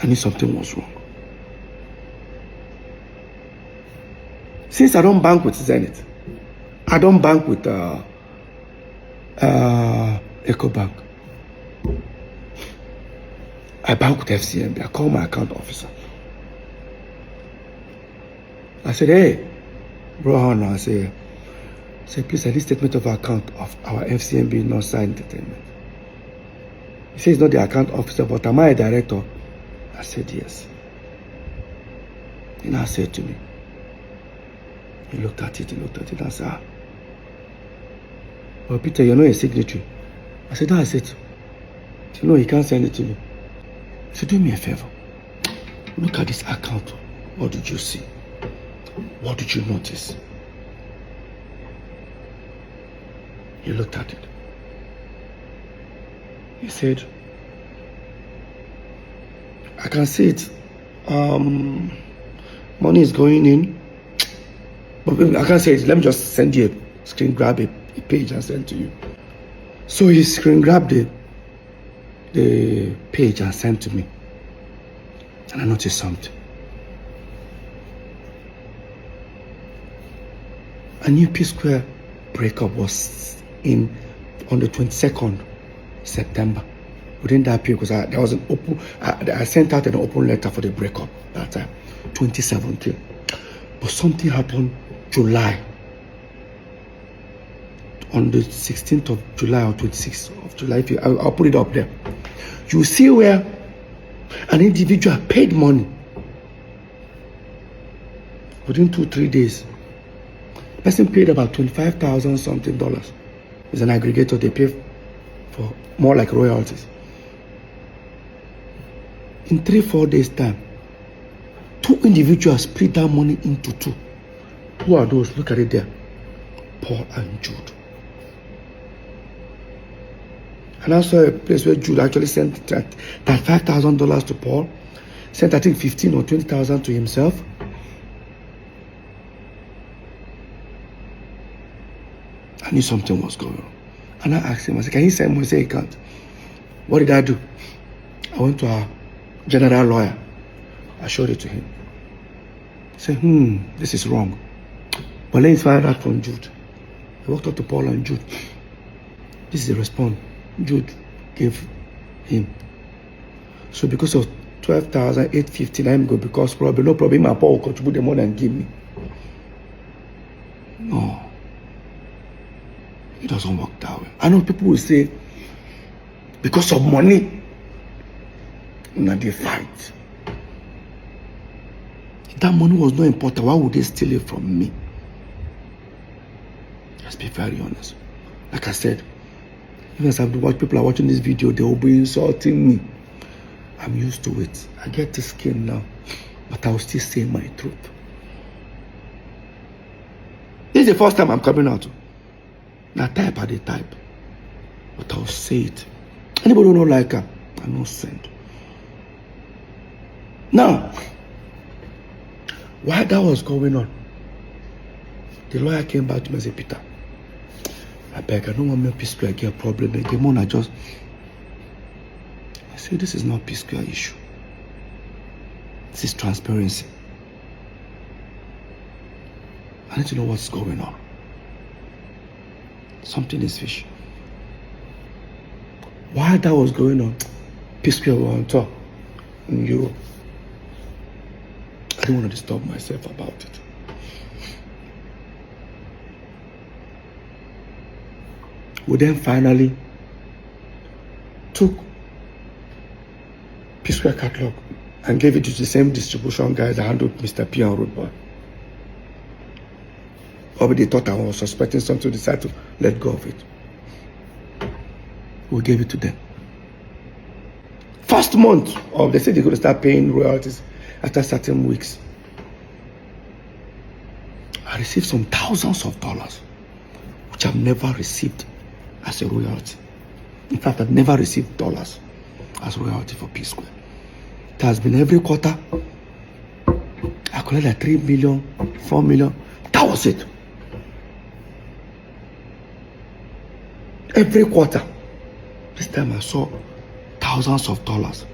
I knew something was wrong. Since I don't bank with Zenith, I don't bank with EcoBank. I bank with FCMB. I call my account officer. I said, hey, bro, I say, please, I need statement of account of our FCMB Northside Entertainment. He says he's not the account officer, but am I a director? I said, yes. And I said to me, he looked at it and I said, well, Peter, you're not a signatory. I said, that's it. He said, no, he can't send it to me. He said, do me a favor. Look at this account. What did you see? What did you notice? He looked at it. He said, I can see it. Money is going in. But I can't say it. Let me just send you a screen grab a page and send to you. So he screen grabbed the page and sent to me. And I noticed something. A new P-Square breakup was on the 22nd September. Within that period, because there was an open, I sent out an open letter for the breakup that time, 2017. But something happened July. On the 16th of July or 26th of July, I'll put it up there. You see where an individual paid money within 2-3 days. Person paid about $25,000 something dollars. It's an aggregator, they pay for more like royalties. In 3-4 days time, 2 individuals split that money into 2. Who are those? Look at it there. Paul and Jude. And I saw a place where Jude actually sent that $5,000 to Paul, sent I think 15 or 20,000 to himself. I knew something was going on. And I asked him, I said, can you send me? He said he can't. What did I do? I went to our general lawyer. I showed it to him. He said, this is wrong. But let me find out from Jude. I walked up to Paul and Jude. This is the response Jude gave him. So because of 12,850, I'm good because probably no problem. My Paul will contribute the money and give me. No. It doesn't work that way. I know people will say, because of money, they fight. If that money was not important, why would they steal it from me? Let's be very honest. Like I said, even as people are watching this video, they will be insulting me. I'm used to it. I get the skin now, but I will still say my truth. This is the first time I'm coming out. Now type at the type, but I'll say it. Anybody who don't like her, I no send. Now, while that was going on, the lawyer came back to me and said, Peter, I beg, I don't want me P-Square get a problem again. Mona just, I said, this is not P-Square issue. This is transparency. I need to know what's going on. Something is fishy. While that was going on, P-Square were on top in Europe. I didn't want to disturb myself about it. We then finally took P-Square catalog and gave it to the same distribution guys that handled Mr. P and Road Boy. Probably they thought I was suspecting something, decided to let go of it. We gave it to them. First month of, they said they're going to start paying royalties after certain weeks. I received some thousands of dollars, which I've never received as a royalty. In fact, I've never received dollars as royalty for P-Square. It has been every quarter. I collected like 3 million, 4 million. That was it. Every quarter. This time I saw thousands of dollars.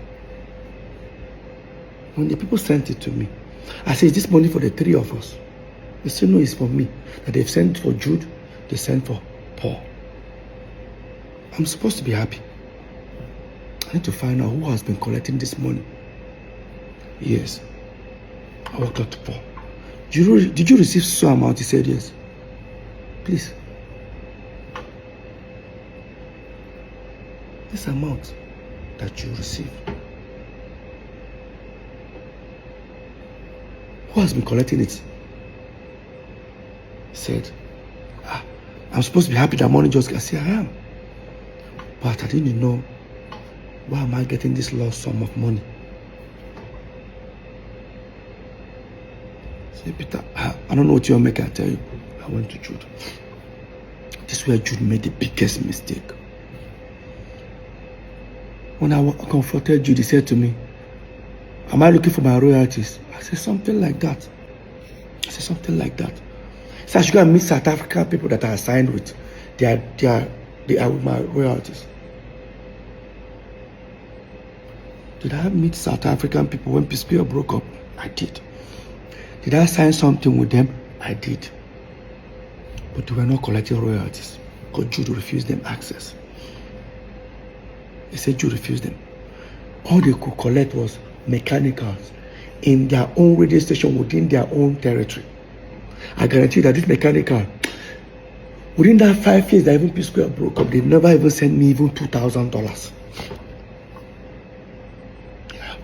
When the people sent it to me, I said, is this money for the three of us? They said, no, it's for me. That they've sent for Jude, they sent for Paul. I'm supposed to be happy. I need to find out who has been collecting this money. Yes. I walked up to Paul. Did you receive some amount? He said, yes. Please. This amount that you received. Who has been collecting it? He said, I'm supposed to be happy that money just got. I said, I am. But I didn't know, why am I getting this large sum of money? I said, Peter, I don't know what you're making, I tell you. I went to Jude. This is where Jude made the biggest mistake. When I confronted Jude, he said to me, am I looking for my royalties? I said, something like that. I said, something like that. So I should go and meet South African people that are signed with. They are with my royalties. Did I meet South African people when Peace Prayer broke up? I did. Did I sign something with them? I did. But they were not collecting royalties because Jude refused them access. He said Jude refused them. All they could collect was mechanicals in their own radio station within their own territory. I guarantee that this mechanical, within that 5 years that even Peace Square broke up, they never even sent me even $2,000. Yeah.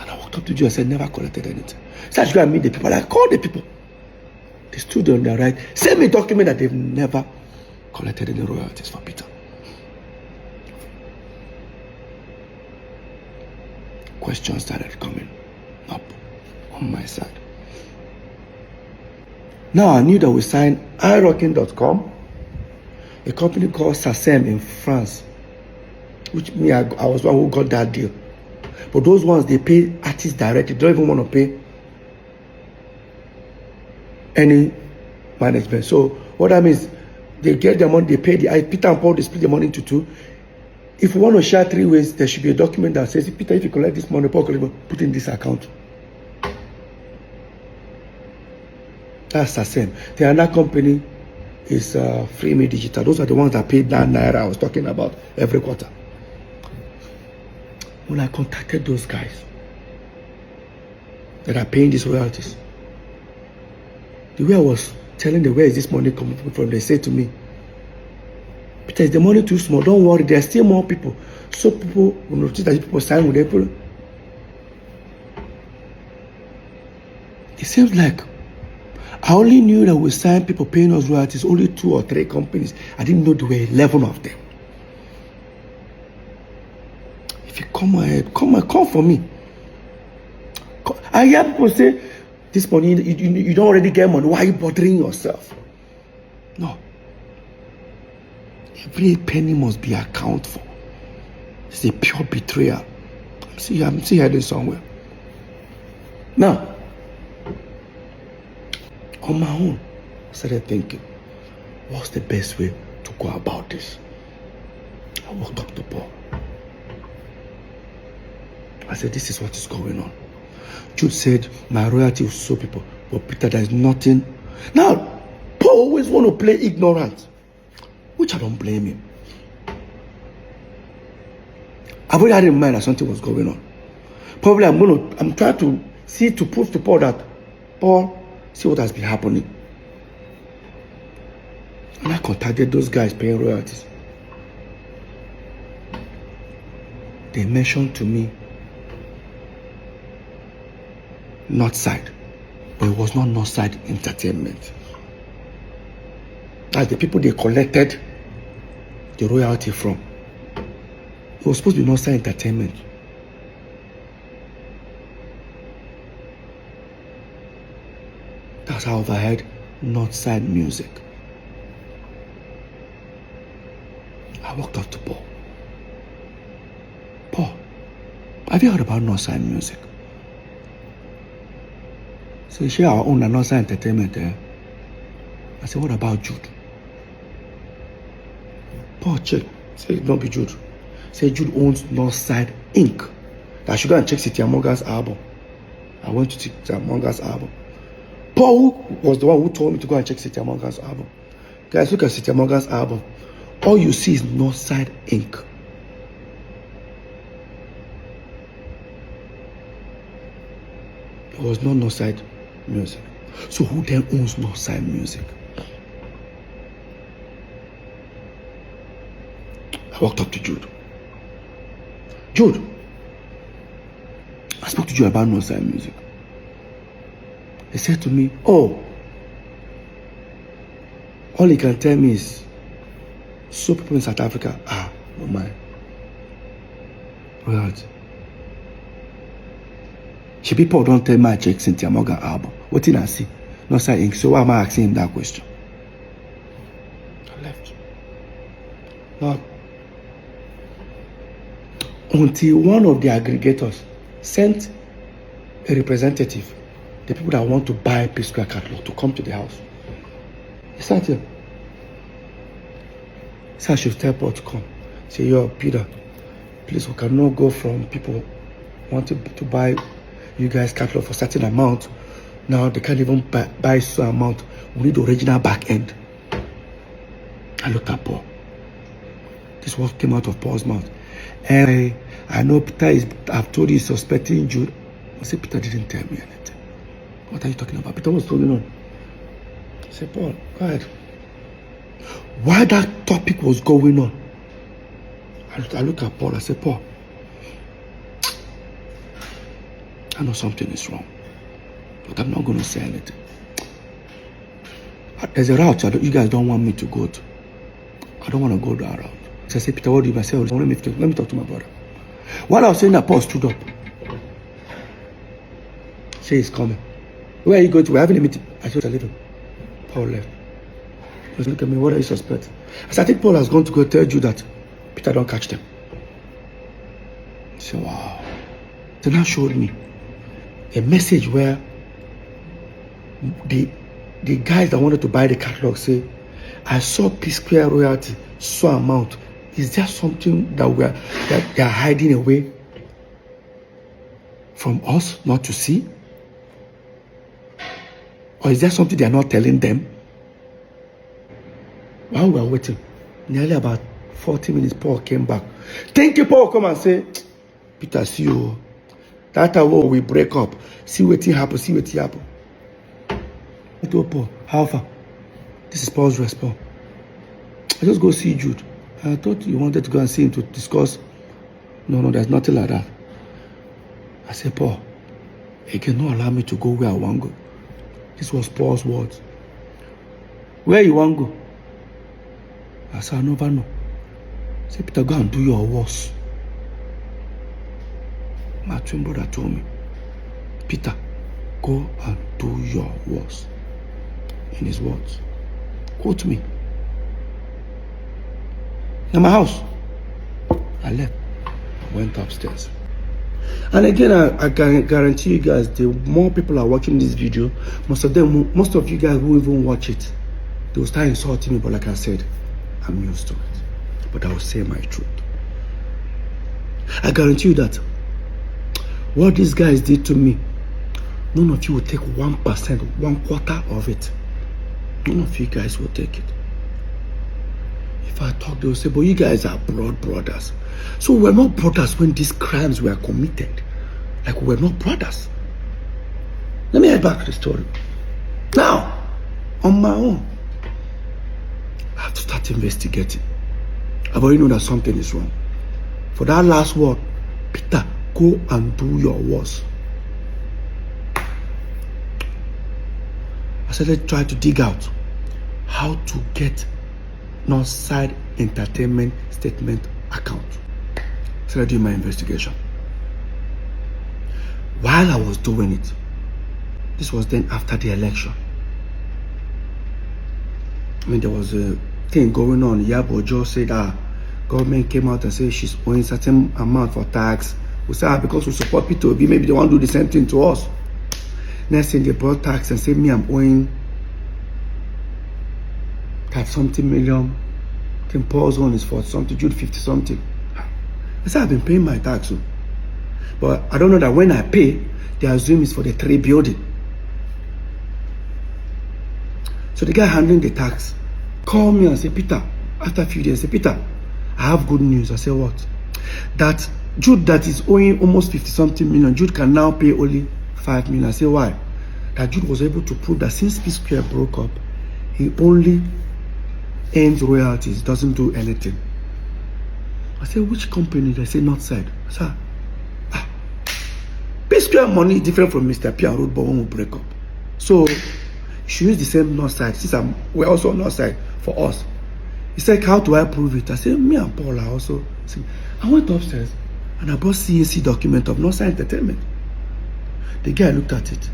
And I walked up to Jude and said, never collected anything. So I should go and meet the people. I called the people. They stood on their right. Send me a document that they've never collected any royalties for Peter. Questions started coming up on my side. Now I knew that we signed iRocking.com, a company called Sasem in France, which me, I was one who got that deal. But those ones, they pay artists directly. They don't even want to pay any management. So what that means, they get their money, they pay the Peter and Paul, they split the money into two. If you want to share 3 ways, there should be a document that says, Peter, if you collect this money, Paul, put in this account. That's the same. The other company is Free Me Digital. Those are the ones that paid that naira I was talking about every quarter. When I contacted those guys that are paying these royalties, the way I was telling them, where is this money coming from, they said to me, Peter, is the money too small? Don't worry, there are still more people. So people will notice that people sign with people. It seems like I only knew that we signed people paying us royalties, only 2 or 3 companies. I didn't know there were 11 of them. If you come ahead, come for me. I hear people say, this money, you don't already get money. Why are you bothering yourself? No. Every penny must be accounted for. It's a pure betrayal. I'm still heading somewhere. Now, on my own, I started thinking, what's the best way to go about this? I walked up to Paul. I said, this is what is going on. Jude said, my royalty will show people. But Peter, there is nothing. Now, Paul always want to play ignorant, which I don't blame him. I've already had in mind that something was going on. Probably I'm trying to see, to prove to Paul that, Paul, see what has been happening. And I contacted those guys paying royalties. They mentioned to me Northside, but it was not Northside Entertainment. That's the people they collected the royalty from. It was supposed to be Northside Entertainment. That's how I overheard Northside Music. I walked up to Paul. Paul, have you heard about Northside Music? So he said, our own Northside Entertainment. I said, what about Jude? Paul checked. Said, don't be Jude. Say Jude owns Northside Inc. I should go and check City Morgan's album. I went to City Morgan's album. Paul was the one who told me to go and check City Morgan's album. Guys, look at City Morgan's album. All you see is Northside Inc. It was not Northside Music. So who then owns Northside Music? I walked up to Jude. Jude, I spoke to you about Northside Music. He said to me, oh, all he can tell me is, so people in South Africa are no mine. Right. She people don't tell my check Cynthia Morgan album. What did I see? Northside Inc. So why am I asking him that question? I left. Now, until one of the aggregators sent a representative, the people that want to buy P-Square catalog, to come to the house. He sat here. He said I should tell Paul to come. Say, yo, Peter, please, we cannot go from people wanting to buy you guys catalog for a certain amount. Now they can't even buy some amount. We need the original back end. I looked at Paul. This was came out of Paul's mouth. And I know Peter is, I've told you he's suspecting Jude. I said, Peter didn't tell me anything. What are you talking about? Peter, what's going on? I said, Paul, go ahead. While that topic was going on, I looked at Paul. I said, Paul, I know something is wrong, but I'm not going to say anything. There's a route you guys don't want me to go to. I don't want to go that route. So I said, Peter, what do you say? Let me talk to my brother. While I was saying that, Paul stood up. Say he's coming. Where are you going to? We're having a meeting. I said, leave him. Paul left. He was looking at me, what are you suspecting? I said, I think Paul has gone to go tell you that Peter don't catch them. He said, wow. Then now showed me a message where the guys that wanted to buy the catalog say, I saw P-Square royalty, so amount. Is there something that they are hiding away from us not to see? Or is there something they are not telling them? While we were waiting, nearly about 40 minutes, Paul came back. Thank you, Paul. Come and say, Peter, see you. That hour we break up. See what happen. See what happen. I told Paul, how far? This is Paul's response. I just go see Jude. I thought you wanted to go and see him to discuss. No, there's nothing like that. I said, Paul, he cannot allow me to go where I want to go. This was Paul's words. Where you want to go? I said, I never know. I said, Peter, go and do your worst. My twin brother told me, Peter, go and do your worst. In his words. Quote me. In my house. I left. I went upstairs. And again, I can guarantee you guys, the more people are watching this video, most of you guys who even watch it, they will start insulting me. But like I said, I'm used to it. But I will say my truth. I guarantee you that what these guys did to me, none of you will take 1%, 1/4 of it. None of you guys will take it. If I talk, they will say, but you guys are blood brothers. So we're not brothers when these crimes were committed. Like we're not brothers. Let me head back to the story. Now, on my own, I have to start investigating. I've already known that something is wrong. For that last word, Peter, go and do your worst. I said, let's try to dig out how to get Northside Entertainment statement account. So I did my investigation. While I was doing it, this was then after the election. I mean, there was a thing going on. Yabo Joe said, government came out and said she's owing certain amount for tax. We said, because we support P2B, maybe they want to do the same thing to us. Next thing, they brought tax and said, me, I'm owing that something million. I think Paul's one is 40 something, Jude 50 something. I said, I've been paying my tax. But I don't know that when I pay, they assume it's for the 3 building. So the guy handling the tax called me and said, Peter, after a few days, said, Peter, I have good news. I said, what? That Jude that is owing almost 50-something million, Jude can now pay only 5 million. I said, why? That Jude was able to prove that since P Square broke up, he only earns royalties, doesn't do anything. I said, which company? They say Northside. I said, P Square money is different from Mr. P and Road, but when we break up. So you should use the same Northside since we're also Northside for us. He said, how do I prove it? I said, me and Paul are also. I went upstairs and I brought CAC document of Northside Entertainment. The guy looked at it.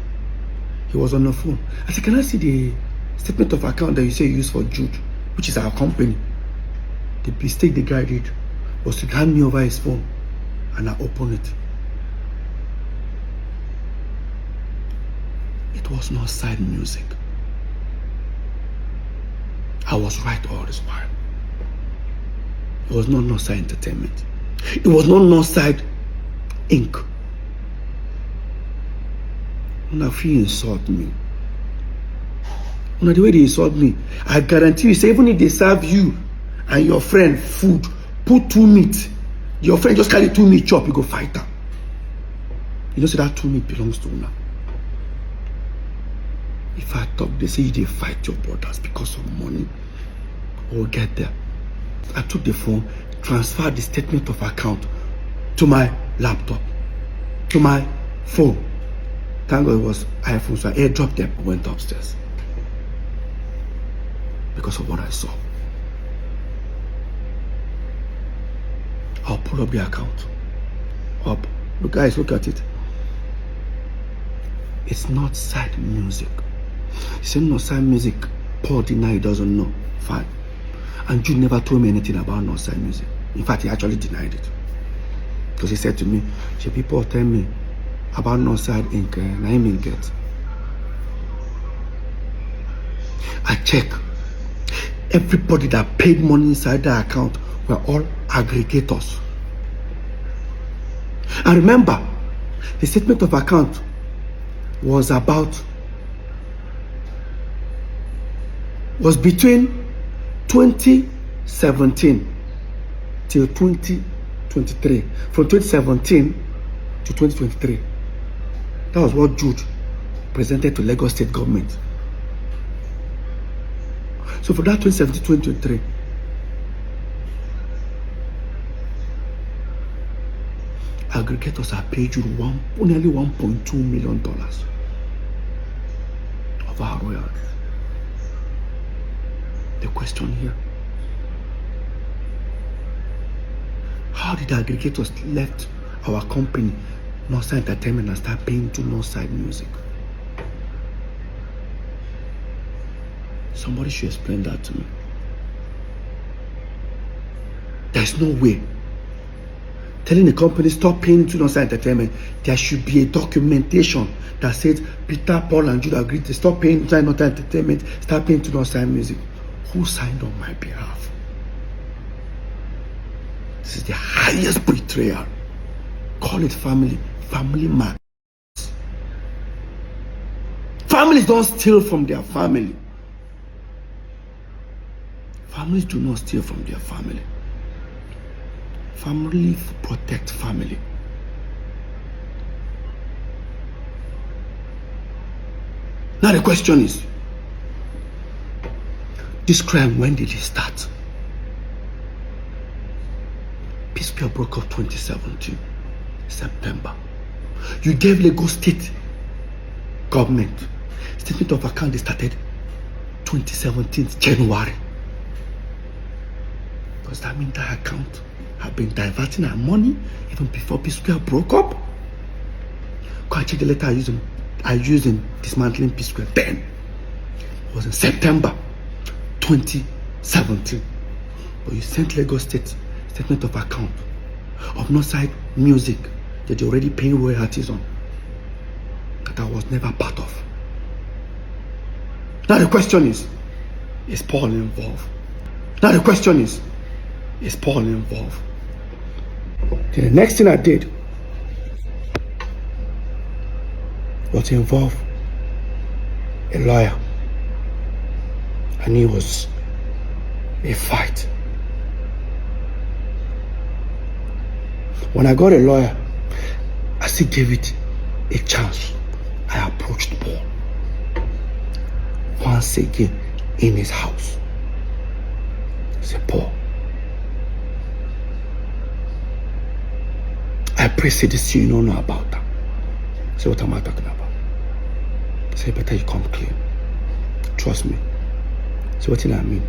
He was on the phone. I said, can I see the statement of account that you say you use for Jude, which is our company? The mistake the guy did was to hand me over his phone and I opened it. It was not side music. I was right all this while. It was not Northside Entertainment. It was not Northside Inc. When I feel insult me, the way they insult me, I guarantee you, say even if they serve you and your friend food, put 2 meat, your friend just carry 2 meat chop, you go fight her. You know, say that 2 meat belongs to una. If I talk, they say they fight your brothers because of money. We'll get there. I took the phone, transferred the statement of account to my laptop, to my phone. Thank God it was iPhone, so I airdropped them and went upstairs. Because of what I saw. I'll pull up the account. Up. Look, guys, look at it. It's not side music. He said, no side music. Paul denied he doesn't know. Fine. And Jude never told me anything about no side music. In fact, he actually denied it. Because he said to me, people tell me about Northside Inc. And I mean get. I check. Everybody that paid money inside the account were all aggregators. And remember, the statement of account was between 2017 till 2023. From 2017 to 2023. That was what Jude presented to Lagos State government. So for that 2017-2023, aggregators have paid you nearly $1.2 million of our royalties. The question here, how did aggregators left our company, Northside Entertainment, and start paying to Northside Music? Somebody should explain that to me. There's no way. Telling the company stop paying to Northside Entertainment, there should be a documentation that says Peter, Paul, and Jude agreed to stop paying to Northside Entertainment, start paying to Northside Music. Who signed on my behalf? This is the highest betrayal. Call it family man. Families don't steal from their family. Families do not steal from their family. Family protect family. Now the question is, this crime, when did it start? P Square broke up 2017, September. You gave Lagos State government statement of account. They started 2017, January. Does that mean that account have been diverting our money even before P Square broke up? Go and check the letter I used in dismantling P Square. Then it was in September 2017. But you sent Lagos State statement of account of Northside Music that you're already paying royalties on, that I was never part of. Now the question is Paul involved? Now the question is Paul involved? The next thing I did was to involve a lawyer. I knew it was a fight. When I got a lawyer, I still gave it a chance. I approached Paul once again in his house. I said, Paul, I pray say this you don't know about that. I said, what am I talking about? I said, better you come clean. Trust me. So what do I mean?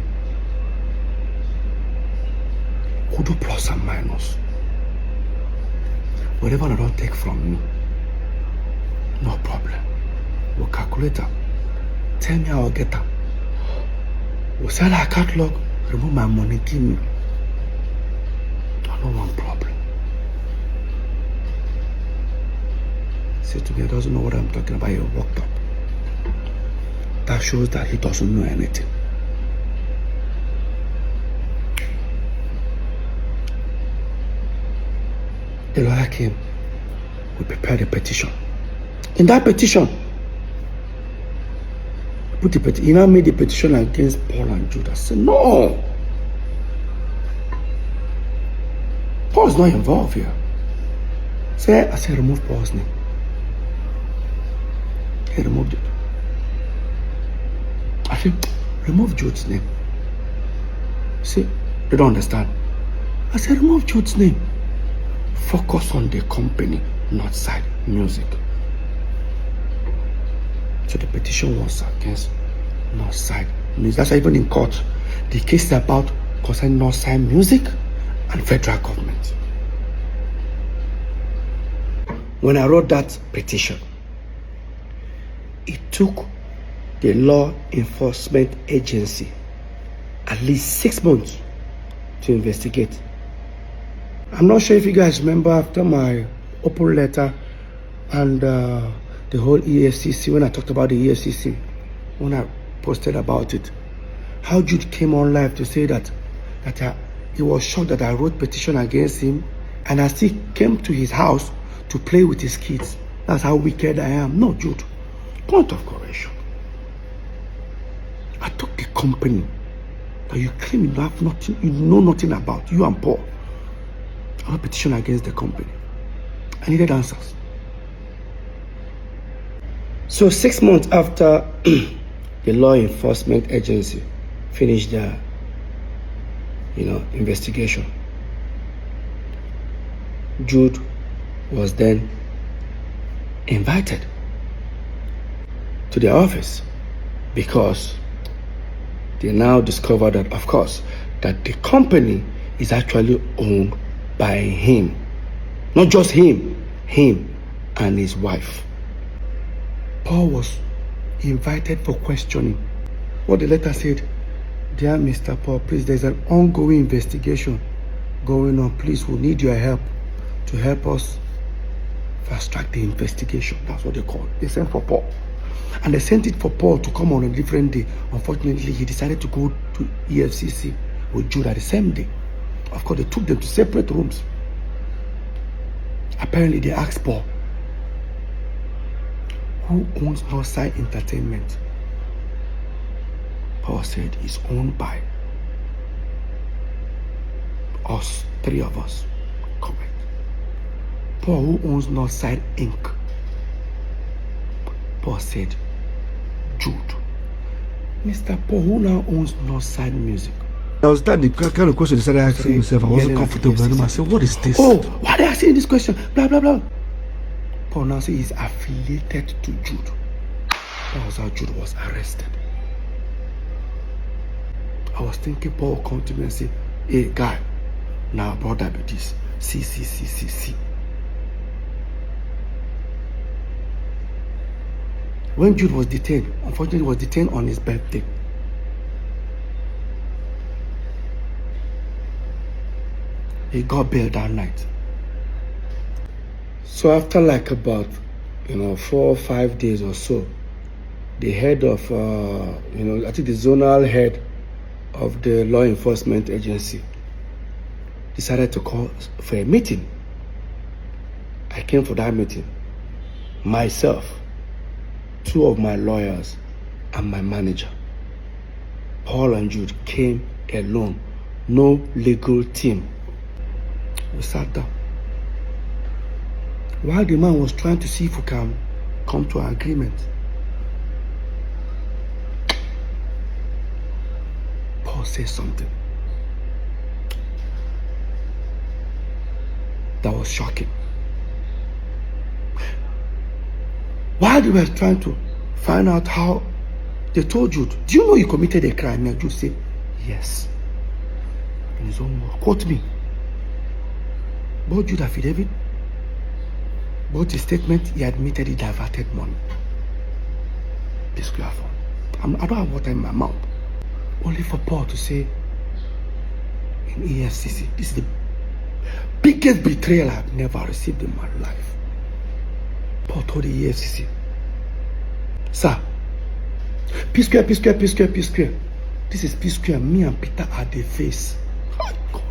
Who do plus and minus? Whatever I don't take from me, no problem. We'll calculate that. Tell me how I'll get that. We'll sell our catalog, remove my money, give me. I don't want problem. Say to me, he doesn't know what I'm talking about. He walked up. That shows that he doesn't know anything. The lawyer came. We prepared a petition. In that petition, he now made a petition against Paul and Jude. I said, no. Paul's not involved here. I said, remove Paul's name. He removed it. I said, remove Jude's name. See, they don't understand. I said, remove Jude's name. Focus on the company, not side music. So the petition was against Northside Music. That's why even in court, the case is about concerning Northside Music and federal government. When I wrote that petition, it took the law enforcement agency at least 6 months to investigate. I'm not sure if you guys remember after my open letter and the whole EFCC, when I talked about the EFCC, when I posted about it, how Jude came on live to say that he was shocked that I wrote petition against him and I still came to his house to play with his kids. That's how wicked I am. No, Jude. Point of correction. I took the company that you claim you have nothing, you know nothing about, you and Paul. I wrote a petition against the company. I needed answers. So 6 months after the law enforcement agency finished their, investigation, Jude was then invited to their office because they now discovered that, of course, that the company is actually owned by him. Not just him and his wife. Paul was invited for questioning. What the letter said, dear Mr. Paul, please, there's an ongoing investigation going on. Please, we need your help to help us fast track the investigation. That's what they call it. They sent for Paul. And they sent it for Paul to come on a different day. Unfortunately, he decided to go to EFCC with Jude at the same day. Of course, they took them to separate rooms. Apparently, they asked Paul, who owns Northside Entertainment? Paul said it's owned by us, 3 of us. Correct. Paul, who owns Northside Inc.? Paul said, Jude. Mr. Paul, who now owns Northside Music? That was that the kind of question he started asking himself. I wasn't comfortable. Yes, I said, what is this? Oh, why are they asking this question? Blah, blah, blah. Paul now says he's affiliated to Jude. That was how Jude was arrested. I was thinking Paul will come to me and say, hey, guy, now brother be this. See. When Jude was detained, unfortunately, he was detained on his birthday. He got bail that night. So after like about 4 or 5 days or so, the head of I think the zonal head of the law enforcement agency decided to call for a meeting I came for that meeting. Myself, 2 of my lawyers, and my manager. Paul and Jude came alone. No legal team. We sat down. While the man was trying to see if we can come to an agreement, Paul said something that was shocking. While they were trying to find out how, they told Jude, do you know you committed a crime? And Jude said, yes. In his own word. Quote me. Both Jude affidavit, both his statement, he admitted he diverted money. This square phone. I don't have water in my mouth. Only for Paul to say in EFCC, this is the biggest betrayal I've never received in my life. Paul told the EFCC, sir, P square. This is P square. Me and Peter are the face. Oh, God.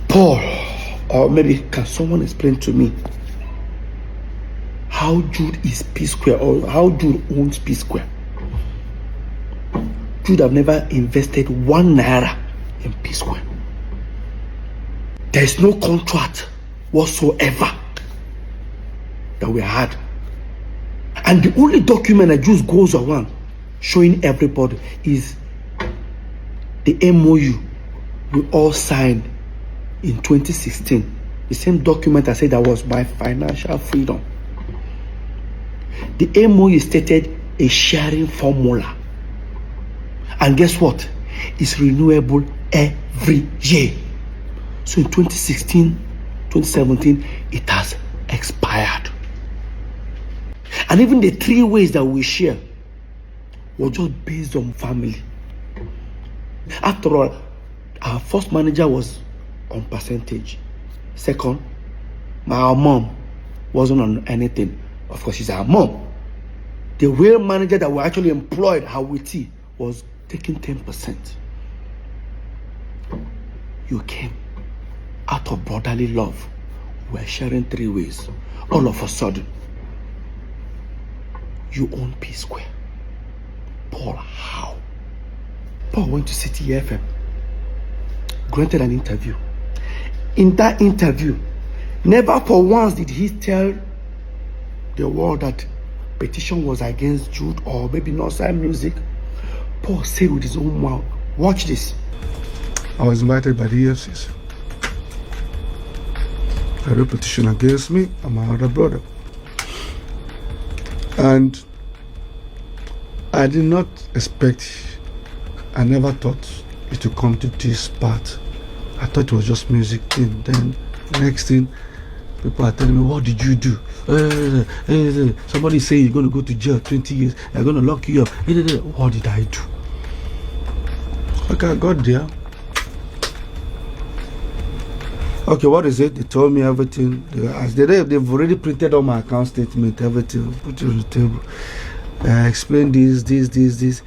Paul, or maybe can someone explain to me how Jude is P square, or how Jude owns P square? Jude have never invested 1 naira in P square. There is no contract whatsoever that we had. And the only document that just goes around showing everybody is the MOU we all signed in 2016. The same document I said that was my financial freedom. The MOU stated a sharing formula. And guess what? It's renewable every year. So in 2016, 2017, it has expired. And even the 3 ways that we share were just based on family. After all, our first manager was on percentage. Second, our mom wasn't on anything. Of course, she's our mom. The real manager that we actually employed, Hawiti, was taking 10%. You came out of brotherly love. We're sharing 3 ways. All of a sudden, you own P Square. Paul, how? Paul went to City FM, granted an interview. In that interview, never for once did he tell the world that petition was against Jude or maybe Northside Music. Paul said with his own mouth, watch this. I was invited by the EFCC. A real petition against me and my other brother. And I did not expect, I never thought it would come to this part. I thought it was just music thing. Then next thing, people are telling me, what did you do? Somebody say you're going to go to jail 20 years. They're going to lock you up. What did I do? Okay, I got there. Okay, what is it? They told me everything. They've already printed all my account statement, everything, put it on the table. I explained this.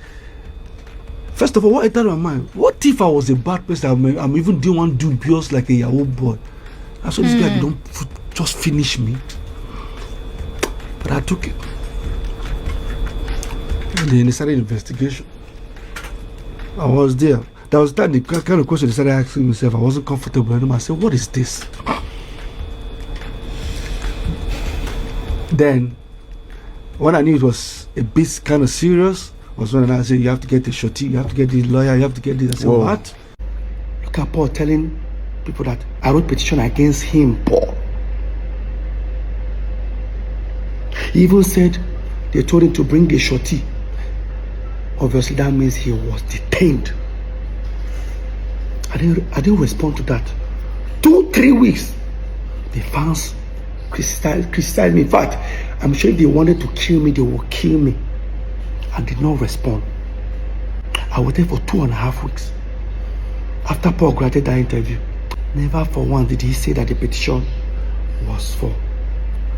First of all, what entered my mind? What if I was a bad person? I'm even doing one dubious like a Yahoo boy. I saw this guy don't just finish me. But I took it. And then they started investigation. I was there. That was the kind of question they started asking myself. I wasn't comfortable anymore. I said, what is this? Then, when I knew it was a bit kind of serious, was when I said, you have to get a shorty, you have to get the lawyer, you have to get this. I said, whoa. What? Look at Paul telling people that I wrote petition against him, Paul. He even said they told him to bring a shorty. Obviously, that means he was detained. I didn't respond to that. 2-3 weeks, the fans criticized me. In fact, I'm sure if they wanted to kill me, they would kill me. I did not respond. I waited for 2.5 weeks. After Paul granted that interview, never for once did he say that the petition was for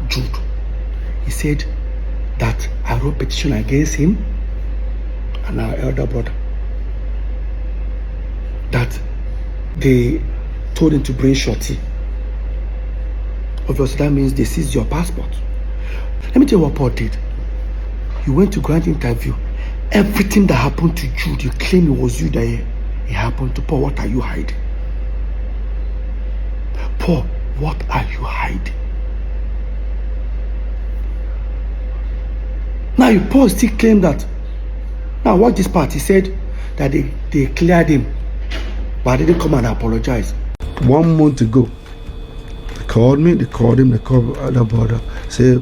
Jude. He said that I wrote petition against him and our elder brother. That the told him to bring shorty. Obviously, that means they seized your passport. Let me tell you what Paul did. He went to grant interview. Everything that happened to Jude, you claim it was you that it happened to. Paul, what are you hiding? Paul, what are you hiding? Now, Paul still claimed that. Now, watch this part. He said that they cleared him, but they didn't come and apologize. 1 month ago, they called me, they called him, they called the border. Say,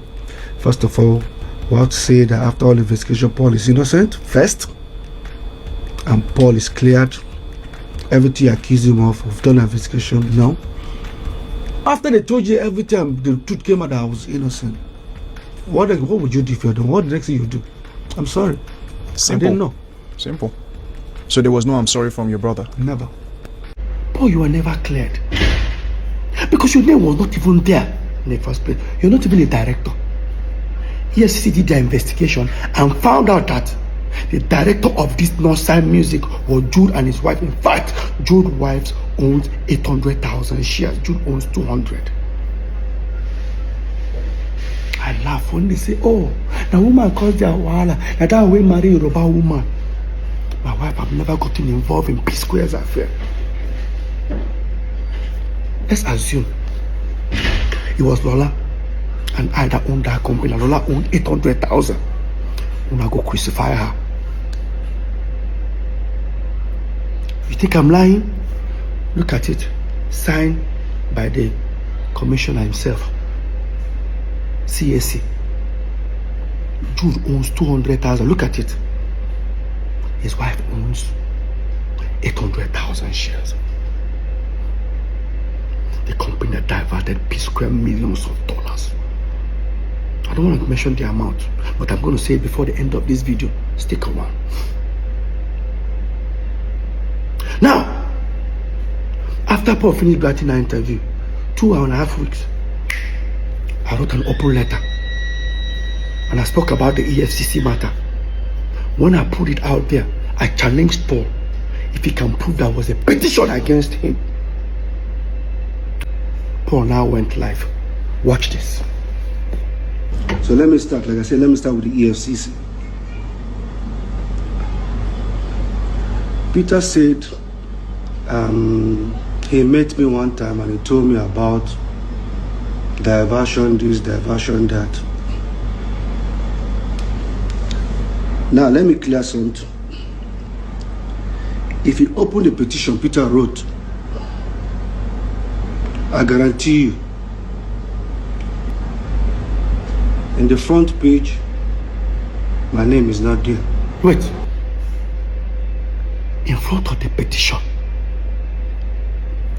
first of all, what to say that after all investigation, Paul is innocent first, and Paul is cleared. Everything you accuse him of, we've done an investigation. No. After they told you every time the truth came out that I was innocent, what would you do if you're done? What the next thing you do? I'm sorry. Simple. I didn't know. Simple. So there was no I'm sorry from your brother? Never. Paul, you were never cleared. Because your name was not even there in the first place. You're not even a director. EFCC did their investigation and found out that the director of this Northside Music was Jude and his wife. In fact, Jude's wife owns 800,000 shares. Jude owns 200. I laugh when they say, oh, the woman caused their wahala. That way marry a Yoruba woman. My wife have never gotten involved in P-Square's affair. Let's assume it was Lola and I that owned that company. Lola owned 800,000. I'm gonna go crucify her. You think I'm lying? Look at it. Signed by the commissioner himself. CAC. Jude owns 200,000. Look at it. His wife owns 800,000 shares. The company that diverted P-Square millions of dollars. I don't want to mention the amount, but I'm going to say it before the end of this video. Stick around. Now, after Paul finished granting our interview, 2.5 weeks, I wrote an open letter and I spoke about the EFCC matter. When I put it out there, I challenged Paul if he can prove there was a petition against him. Paul now went live. Watch this. So let me start, like I said, let me start with the EFCC. Peter said he met me one time and he told me about diversion this, diversion that. Now let me clear something. If you open the petition Peter wrote, I guarantee you, in the front page, my name is not there. Wait. In front of the petition,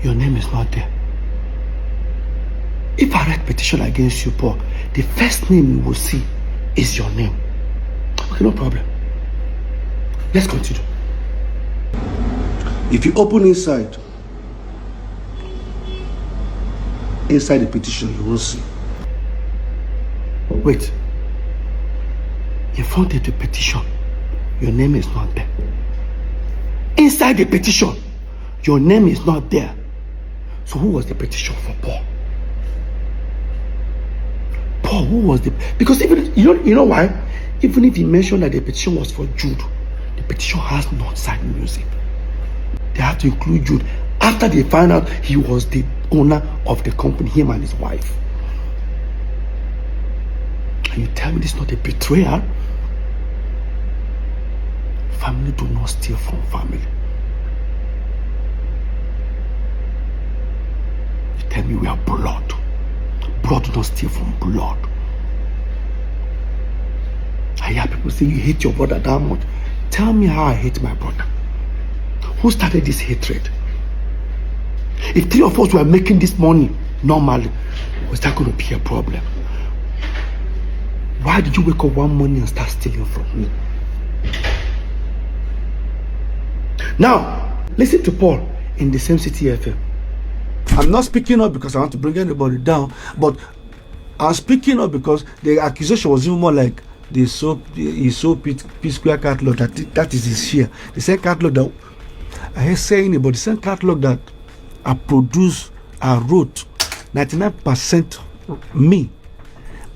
your name is not there. If I write petition against you, Paul, the first name you will see is your name. Okay, no problem. Let's continue. If you open inside the petition, you will see. Wait. In front of the petition, your name is not there. Inside the petition, your name is not there. So who was the petition for Paul? Paul, who was the... Because even, you know why? Even if he mentioned that the petition was for Jude, the petition has Northside Music. They have to include Jude. After they found out he was the owner of the company, him and his wife. And you tell me this is not a betrayal? Family do not steal from family. You tell me we are blood. Blood do not steal from blood. I hear people say you hate your brother that much. Tell me how I hate my brother. Who started this hatred? If 3 of us were making this money normally, was that going to be a problem? Why did you wake up one morning and start stealing from me? Now, listen to Paul in the same City FM. I'm not speaking up because I want to bring anybody down, but I'm speaking up because the accusation was even more like he sold P-Square catalog, that is his share. The same catalog that I hate saying it, but the same catalog that I produced, I wrote 99% me.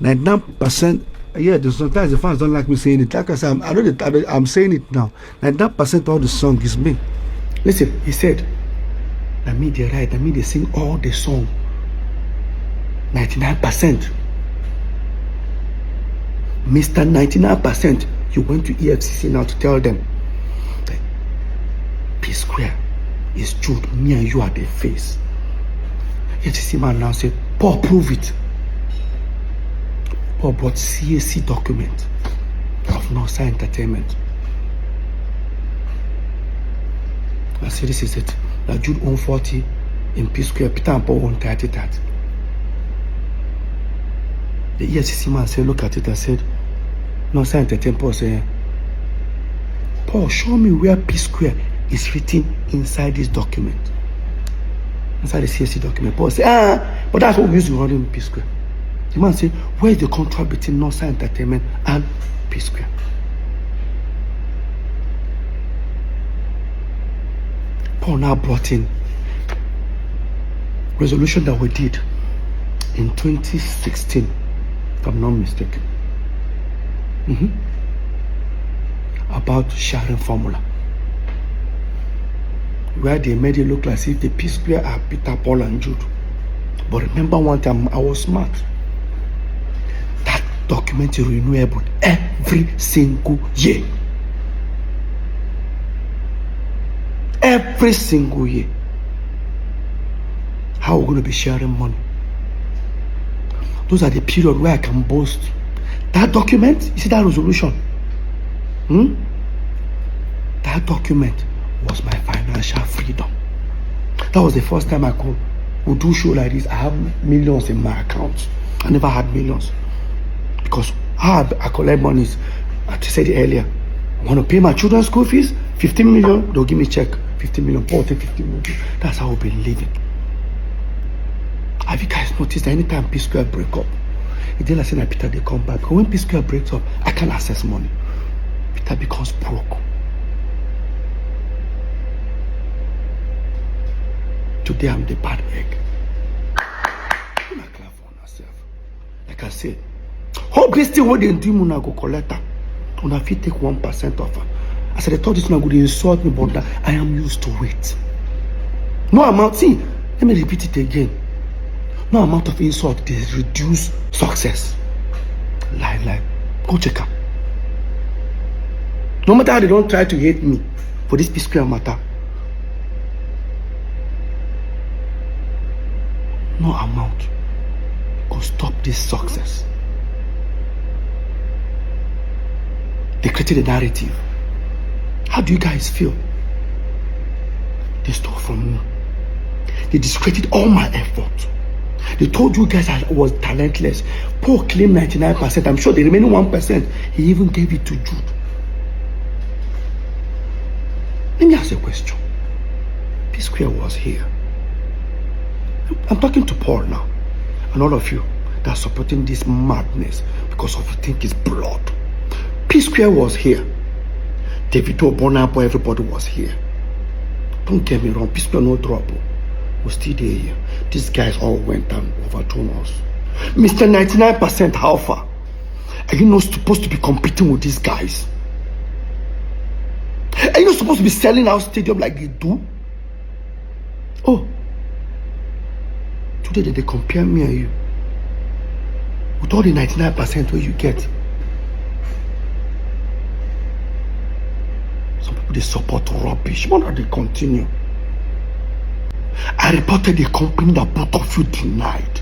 99%. Yeah, sometimes the fans don't like me saying it. Like I said, I know that I'm saying it now. 99% of the song is me. Listen, he said, I mean they write, I mean they sing all the song. 99%. Mr. 99%. You went to EFCC now to tell them that P Square is Jude. Me and you are the face. EFCC man now said, Paul, prove it. Paul brought CAC document of Northside Entertainment. I said, this is it. That Jude owned 40 in P Square, Peter and Paul owned 30 that. The EFCC man said, look at it and said, Northside Entertainment. Paul said, Paul, show me where P Square is written inside this document. Inside the CAC document. Paul said, but that's what we used to run in P Square. The man said, where is the contract between Northside Entertainment and P Square? Paul now brought in resolution that we did in 2016, if I'm not mistaken, about sharing formula, where they made it look like as if the P Square are Peter, Paul, and Jude. But remember one time, I was smart. That document is renewable every single year. Every single year. How we're going to be sharing money. Those are the period where I can boast. That document, you see that resolution? That document was my financial freedom. That was the first time I would do show like this. I have millions in my account. I never had millions. Because how I collect money is, as I said earlier, I want to pay my children's school fees, 15 million, they'll give me a check, 15 million, Paul take 15 million. That's how we've been living. Have you guys noticed that anytime P Square break up, it didn't like saying that Peter they come back. Because when P Square breaks up, I can't access money. Peter becomes broke. Today I'm the bad egg. I'm not clear for myself. Like I said, hope this thing what they do, Muna go collect her. Una fit take 1% of her. I said, I thought this man would insult me, but I am used to it. No amount, see, let me repeat it again. No amount of insult is reduce success. Lie. Go check her. No matter how they don't try to hate me for this P Square matter, no amount could stop this success. They created a narrative. How do you guys feel? They stole from me. They discredited all my effort. They told you guys I was talentless. Paul claimed 99%. I'm sure the remaining 1%, he even gave it to Jude. Let me ask a question. P Square was here. I'm talking to Paul now. And all of you that are supporting this madness because of you think it's blood. P Square was here. Davido, Bonapo, everybody was here. Don't get me wrong, P Square no trouble. We're still there here. These guys all went and overthrown us. Mr. 99% how far? Are you not supposed to be competing with these guys? Are you not supposed to be selling out stadium like they do? Oh. Today they compare me and you. With all the 99% where you get. Some people they support rubbish. Why not they continue? I reported a company that both of you denied.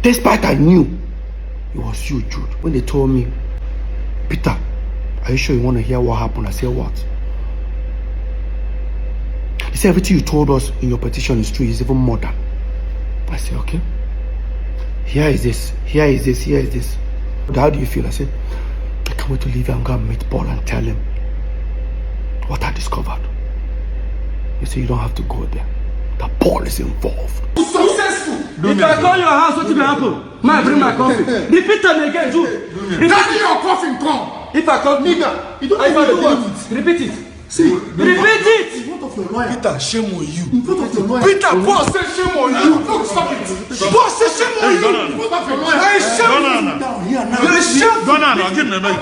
Despite I knew it was you, Jude. When they told me, Peter, are you sure you want to hear what happened? I said, what? They said everything you told us in your petition is true, is even more than. I said, okay. Here is this. But how do you feel? I said, I can't wait to leave and go and meet Paul and tell him what I discovered. He said, you don't have to go there. That Paul is involved. Successful. If I call your house, what will happen? I bring my coffee. Repeat them again, Jude. That's your coffin come. If I call nigga, you don't know what? Repeat it. See, repeat it. of your lawyer. Peter, shame on you. In front of your lawyer. Peter, boss say shame on you. Stop it. Boss say shame on you. In front of your lawyer. Hey, shame on you. Down here now. You're shame. Go now, give me a mic.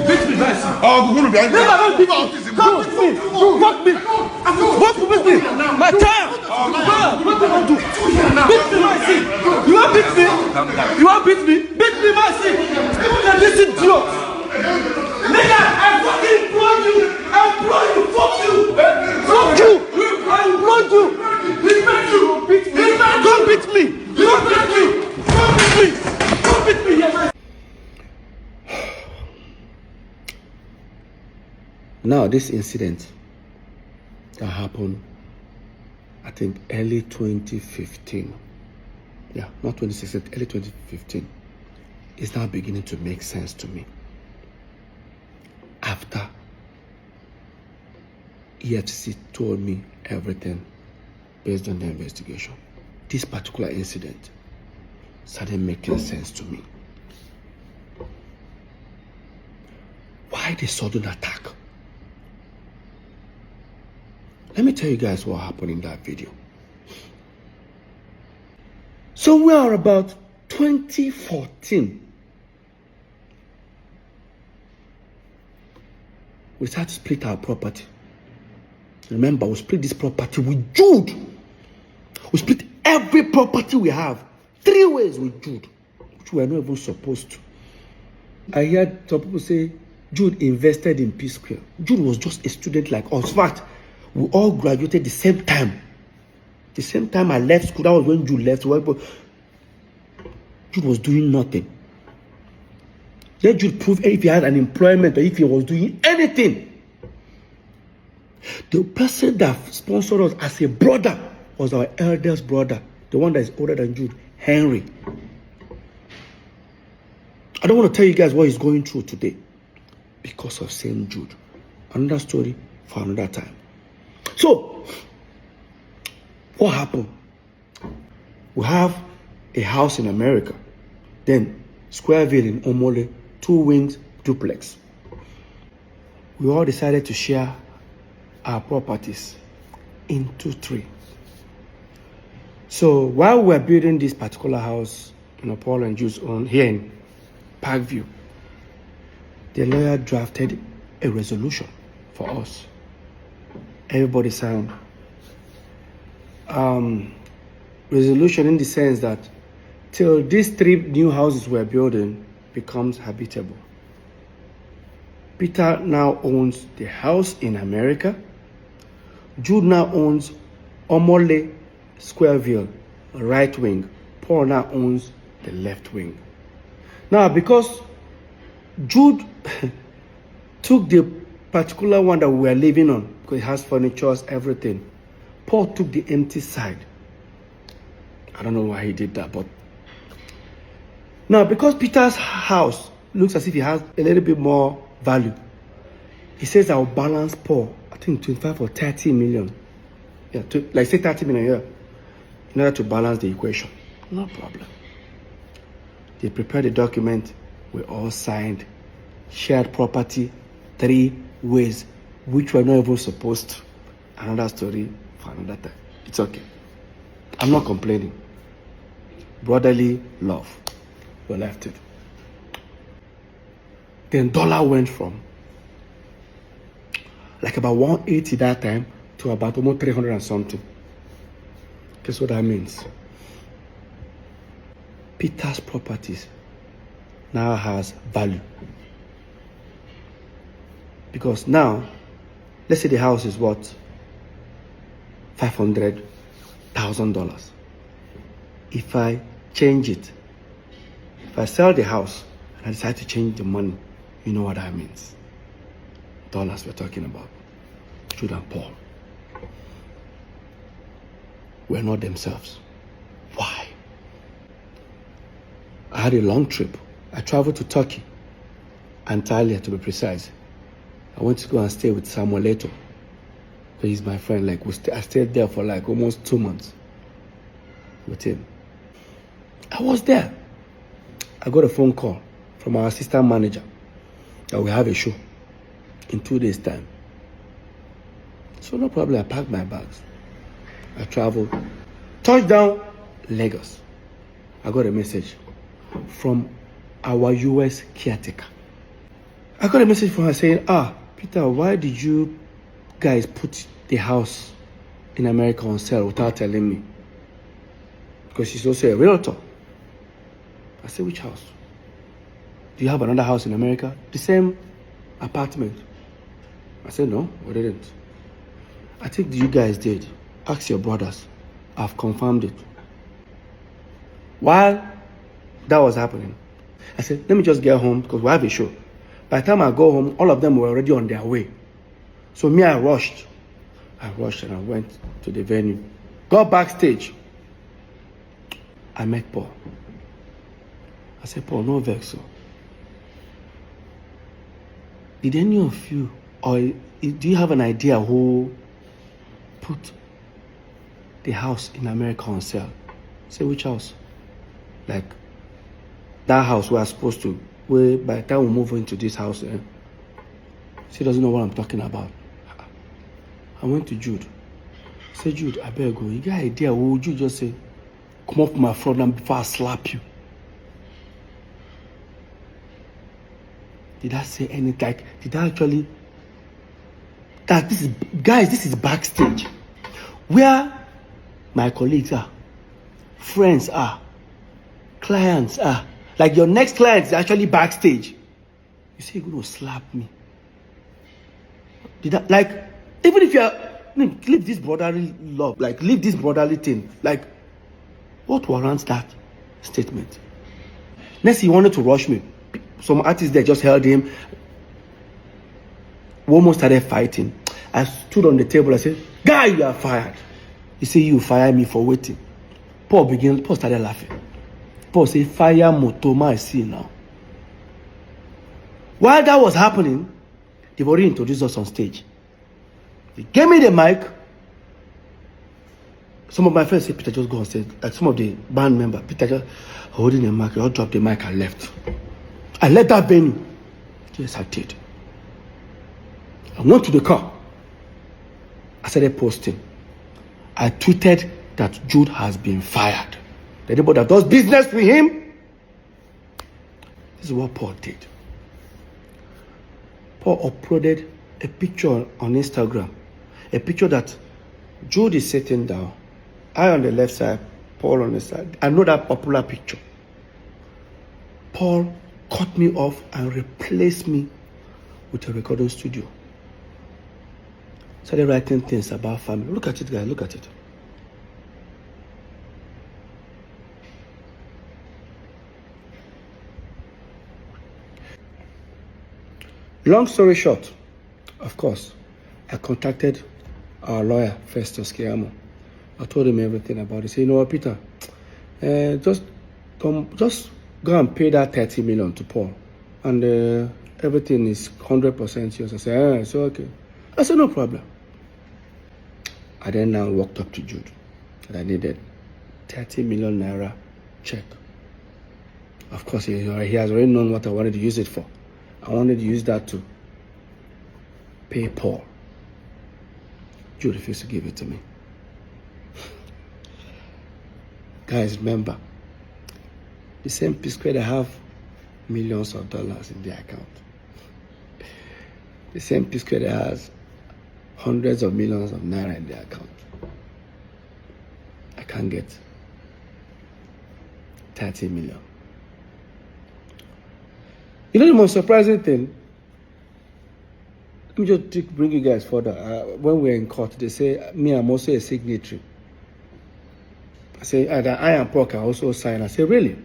Beat me, guys. Oh, go behind me. Don't beat me. Don't beat me. Fuck me. Fuck me. My child. What do I do? Beat me, my seat. You want beat me? You want beat me? Beat me, my seat. This is joke. Nigga, I fucking employ you. I employ you. Fuck you. Fuck you. I employ you. Don't beat me. Don't beat me. Don't beat me. Don't beat me. Don't beat me. Yeah, Now, this incident that happened, I think, early 2015. Yeah, not 2016, early 2015. Is now beginning to make sense to me. After EFCC told me everything based on the investigation, this particular incident started making sense to me. Why the sudden attack? Let me tell you guys what happened in that video. So we are about 2014. We started to split our property. Remember, we split this property with Jude. We split every property we have 3 ways with Jude, which we are not even supposed to. I heard some people say Jude invested in P Square. Jude was just a student like us. In fact, we all graduated the same time. The same time I left school, that was when Jude left. Jude was doing nothing. Let Jude prove if he had an employment or if he was doing anything. The person that sponsored us as a brother was our eldest brother, the one that is older than Jude, Henry. I don't want to tell you guys what he's going through today because of St. Jude. Another story for another time. So, what happened? We have a house in America, then Squareville in Omole, 2 wings duplex. We all decided to share our properties into 3. So while we were building this particular house, Paul and Jude's own here in Parkview, the lawyer drafted a resolution for us. Everybody signed. Resolution in the sense that till these 3 new houses we're building becomes habitable. Peter now owns the house in America. Jude now owns Omole Squareville, right wing. Paul now owns the left wing. Now, because Jude took the particular one that we were living on, because it has furniture, everything, Paul took the empty side. I don't know why he did that, but now because Peter's house looks as if it has a little bit more value, he says I'll balance Paul, I think 25 or 30 million. Yeah, like say 30 million here, in order to balance the equation. No problem. They prepared the document, we all signed, shared property 3 ways, which we're not even supposed to. Another story for another time. It's okay. I'm not complaining. Brotherly love. We left it. Then dollar went from like about 180 that time to about almost 300 and something. Guess what that means? Peter's properties now has value. Because now, let's say the house is what? $500,000. If I change it, if I sell the house and I decide to change the money, you know what that means. Dollars we're talking about. Jude and Paul were not themselves. Why? I had a long trip. I traveled to Turkey, Antalya to be precise. I went to go and stay with Samuel Leto. He's my friend. Like I stayed there for like almost 2 months with him. I was there. I got a phone call from our assistant manager that we have a show in 2 days' time. So no problem, I packed my bags. I traveled. Touchdown, Lagos. I got a message from our US caretaker. I got a message from her saying, Peter, why did you guys put the house in America on sale without telling me? Because she's also a realtor. I said, which house? Do you have another house in America? The same apartment. I said, no, we didn't. I think you guys did. Ask your brothers. I've confirmed it. While that was happening, I said, let me just get home because we have a show. By the time I go home, all of them were already on their way. So me, I rushed and I went to the venue. Got backstage. I met Paul. I said, Paul, no vex. So. Did any of you, or do you have an idea who put the house in America on sale? I said, which house? Like, that house we are supposed to, where by the time we move into this house, she doesn't know what I'm talking about. I went to Jude. I said, Jude, I better go. You got an idea? What would you just say? Come off my front and before I slap you. Did I say anything? Like, did I actually? That this is, guys, this is backstage, where my colleagues are, friends are, clients are. Like your next client is actually backstage. You say you're going to slap me. Did that, like, even if you're, leave this brotherly love, like, leave this brotherly thing, like, what warrants that statement? Next, he wanted to rush me. Some artists there just held him. We almost started fighting. I stood on the table. I said, guy, you are fired. He said, you fire me for waiting. Paul started laughing. Paul said, fire Motoma, I see now. While that was happening, they've already introduced us on stage. They gave me the mic. Some of my friends said, Peter, just go on stage. Like some of the band members, Peter just holding the mic. I dropped the mic and left. I left that venue. Yes, I did. I went to the car. I started posting. I tweeted that Jude has been fired. Anybody that does business with him, this is what Paul did. Paul uploaded a picture on Instagram. A picture that Jude is sitting down. I on the left side, Paul on the side. I know that popular picture. Paul cut me off and replaced me with a recording studio. Started writing things about family. Look at it, guys. Look at it. Long story short, of course, I contacted our lawyer, Festus Kiamo. I told him everything about it. He said, you know what, Peter, just go and pay that 30 million to Paul. And everything is 100% yours. I said, it's okay. I said, no problem. I then now walked up to Jude and I needed 30 million naira check. Of course, he has already known what I wanted to use it for. I wanted to use that to pay Paul. Jude refused to give it to me. Guys, remember, the same P-Square that have millions of dollars in their account. The same P-Square that has hundreds of millions of naira in their account. I can't get 30 million. You know the most surprising thing? Let me just bring you guys further. When we're in court, they say, me, I'm also a signatory. I say, that I and Paul can also sign. I say, really?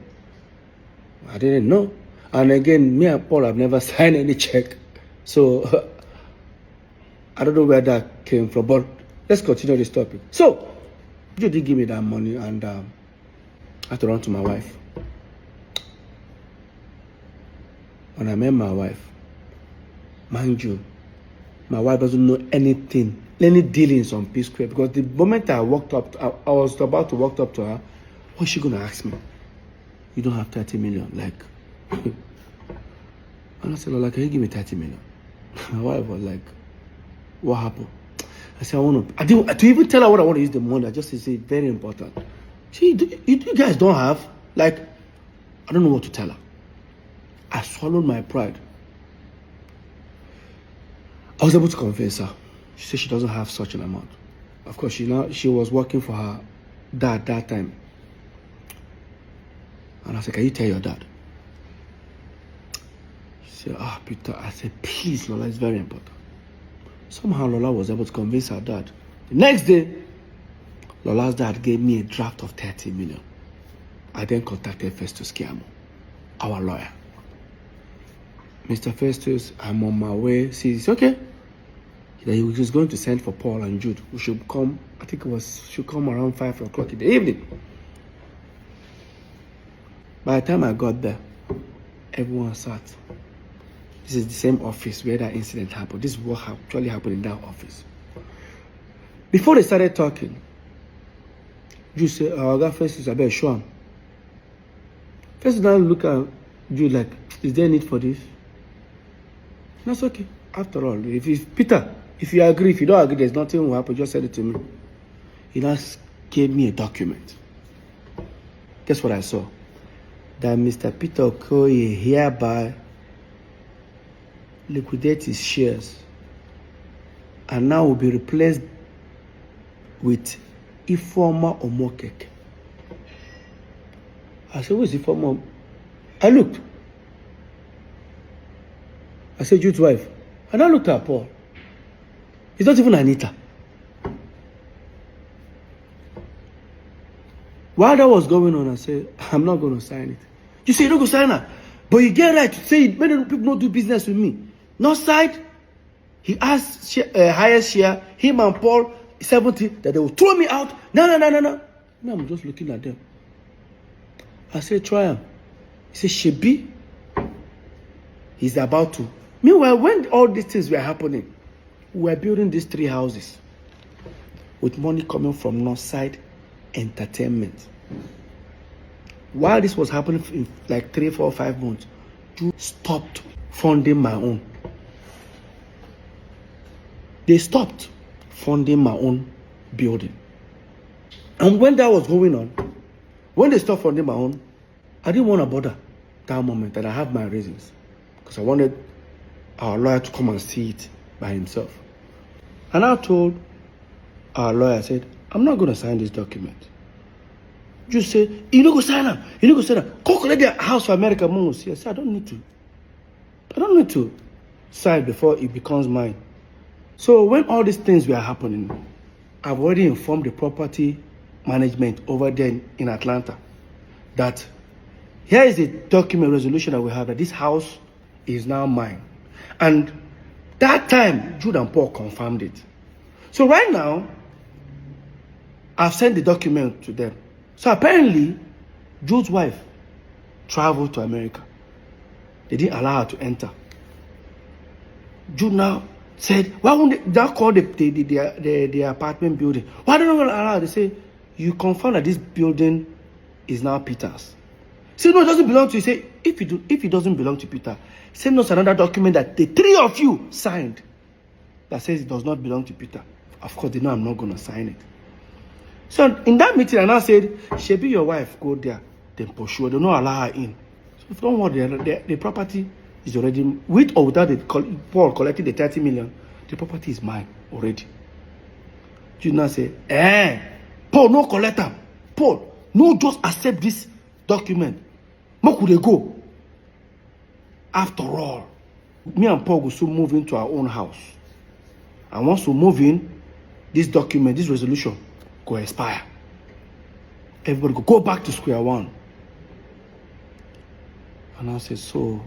I didn't know. And again, me and Paul have never signed any check. So, I don't know where that came from. But let's continue this topic. So, you did give me that money and I had to run to my wife. When I met my wife, mind you, my wife doesn't know anything, any dealings on P-Square, because the moment I walked up, I was about to walk up to her, what's she going to ask me? You don't have 30 million, like. And I said, Lola, can you give me 30 million? My wife was like, what happened? I said, to even tell her what I want to use the money, I just say very important. See, you guys don't have, like, I don't know what to tell her. I swallowed my pride. I was able to convince her. She said she doesn't have such an amount. Of course, she was working for her dad that time. And I said, can you tell your dad? She said, Peter. I said, please, Lola, it's very important. Somehow Lola was able to convince her dad. The next day, Lola's dad gave me a draft of 30 million. I then contacted Festus Kiamo, our lawyer. Mr. Festus, I'm on my way. See, it's okay. He was going to send for Paul and Jude. We should come, I think should come around 5 o'clock in the evening. By the time I got there, everyone sat. This is the same office where that incident happened. This is what actually happened in that office. Before they started talking, Jude said, I got Festus, I better show him. Festus now look at Jude like, is there a need for this? That's okay. After all, Peter, if you agree, if you don't agree, there's nothing will happen, just send it to me. He now gave me a document. Guess what I saw? That Mr. Peter Okoye hereby liquidate his shares and now will be replaced with Ifeoma Omokeke. I said, who's Ifeoma? I looked. I said, Jude's wife. And I looked at Paul. It's not even Anita. While that was going on, I said, I'm not going to sign it. You say you don't go sign her. But you get right to say many people don't do business with me. North side, he asked highest share, him and Paul, 70, that they will throw me out. No. Now I'm just looking at them. I said, try him. He said, Shebi, he's about to. Meanwhile, when all these things were happening, we were building these 3 houses with money coming from Northside Entertainment. While this was happening in like 3, 4, 5 months, you stopped funding my own. They stopped funding my own building. And when that was going on, when they stopped funding my own, I didn't want to bother that moment, and I have my reasons. Because I wanted our lawyer to come and see it by himself. And I told our lawyer, I said, I'm not going to sign this document. Just say, you don't go sign up. You don't go sign up. Go collect the house for America. I said, I don't need to. I don't need to sign before it becomes mine. So when all these things were happening, I've already informed the property management over there in Atlanta that here is a document resolution that we have that this house is now mine. And that time, Jude and Paul confirmed it. So right now, I've sent the document to them. So apparently, Jude's wife traveled to America. They didn't allow her to enter. Jude now said, why won't they call the apartment building? Why don't they allow her? They say, you confirm that this building is now Peter's. Say, no, it doesn't belong to you. Say, if it doesn't belong to Peter, send us another document that the 3 of you signed that says it does not belong to Peter. Of course, they know I'm not going to sign it. So in that meeting, I now said, Shebi, your wife, go there, then pursue. They don't allow her in. So don't worry, the property is already, with or without Paul collecting the 30 million, the property is mine already. You now say, Paul, no collect them. Paul, no just accept this document. Where could they go? After all, me and Paul will soon move into our own house. And once we move in, this document, this resolution, go expire. Everybody go back to square one. And I said, so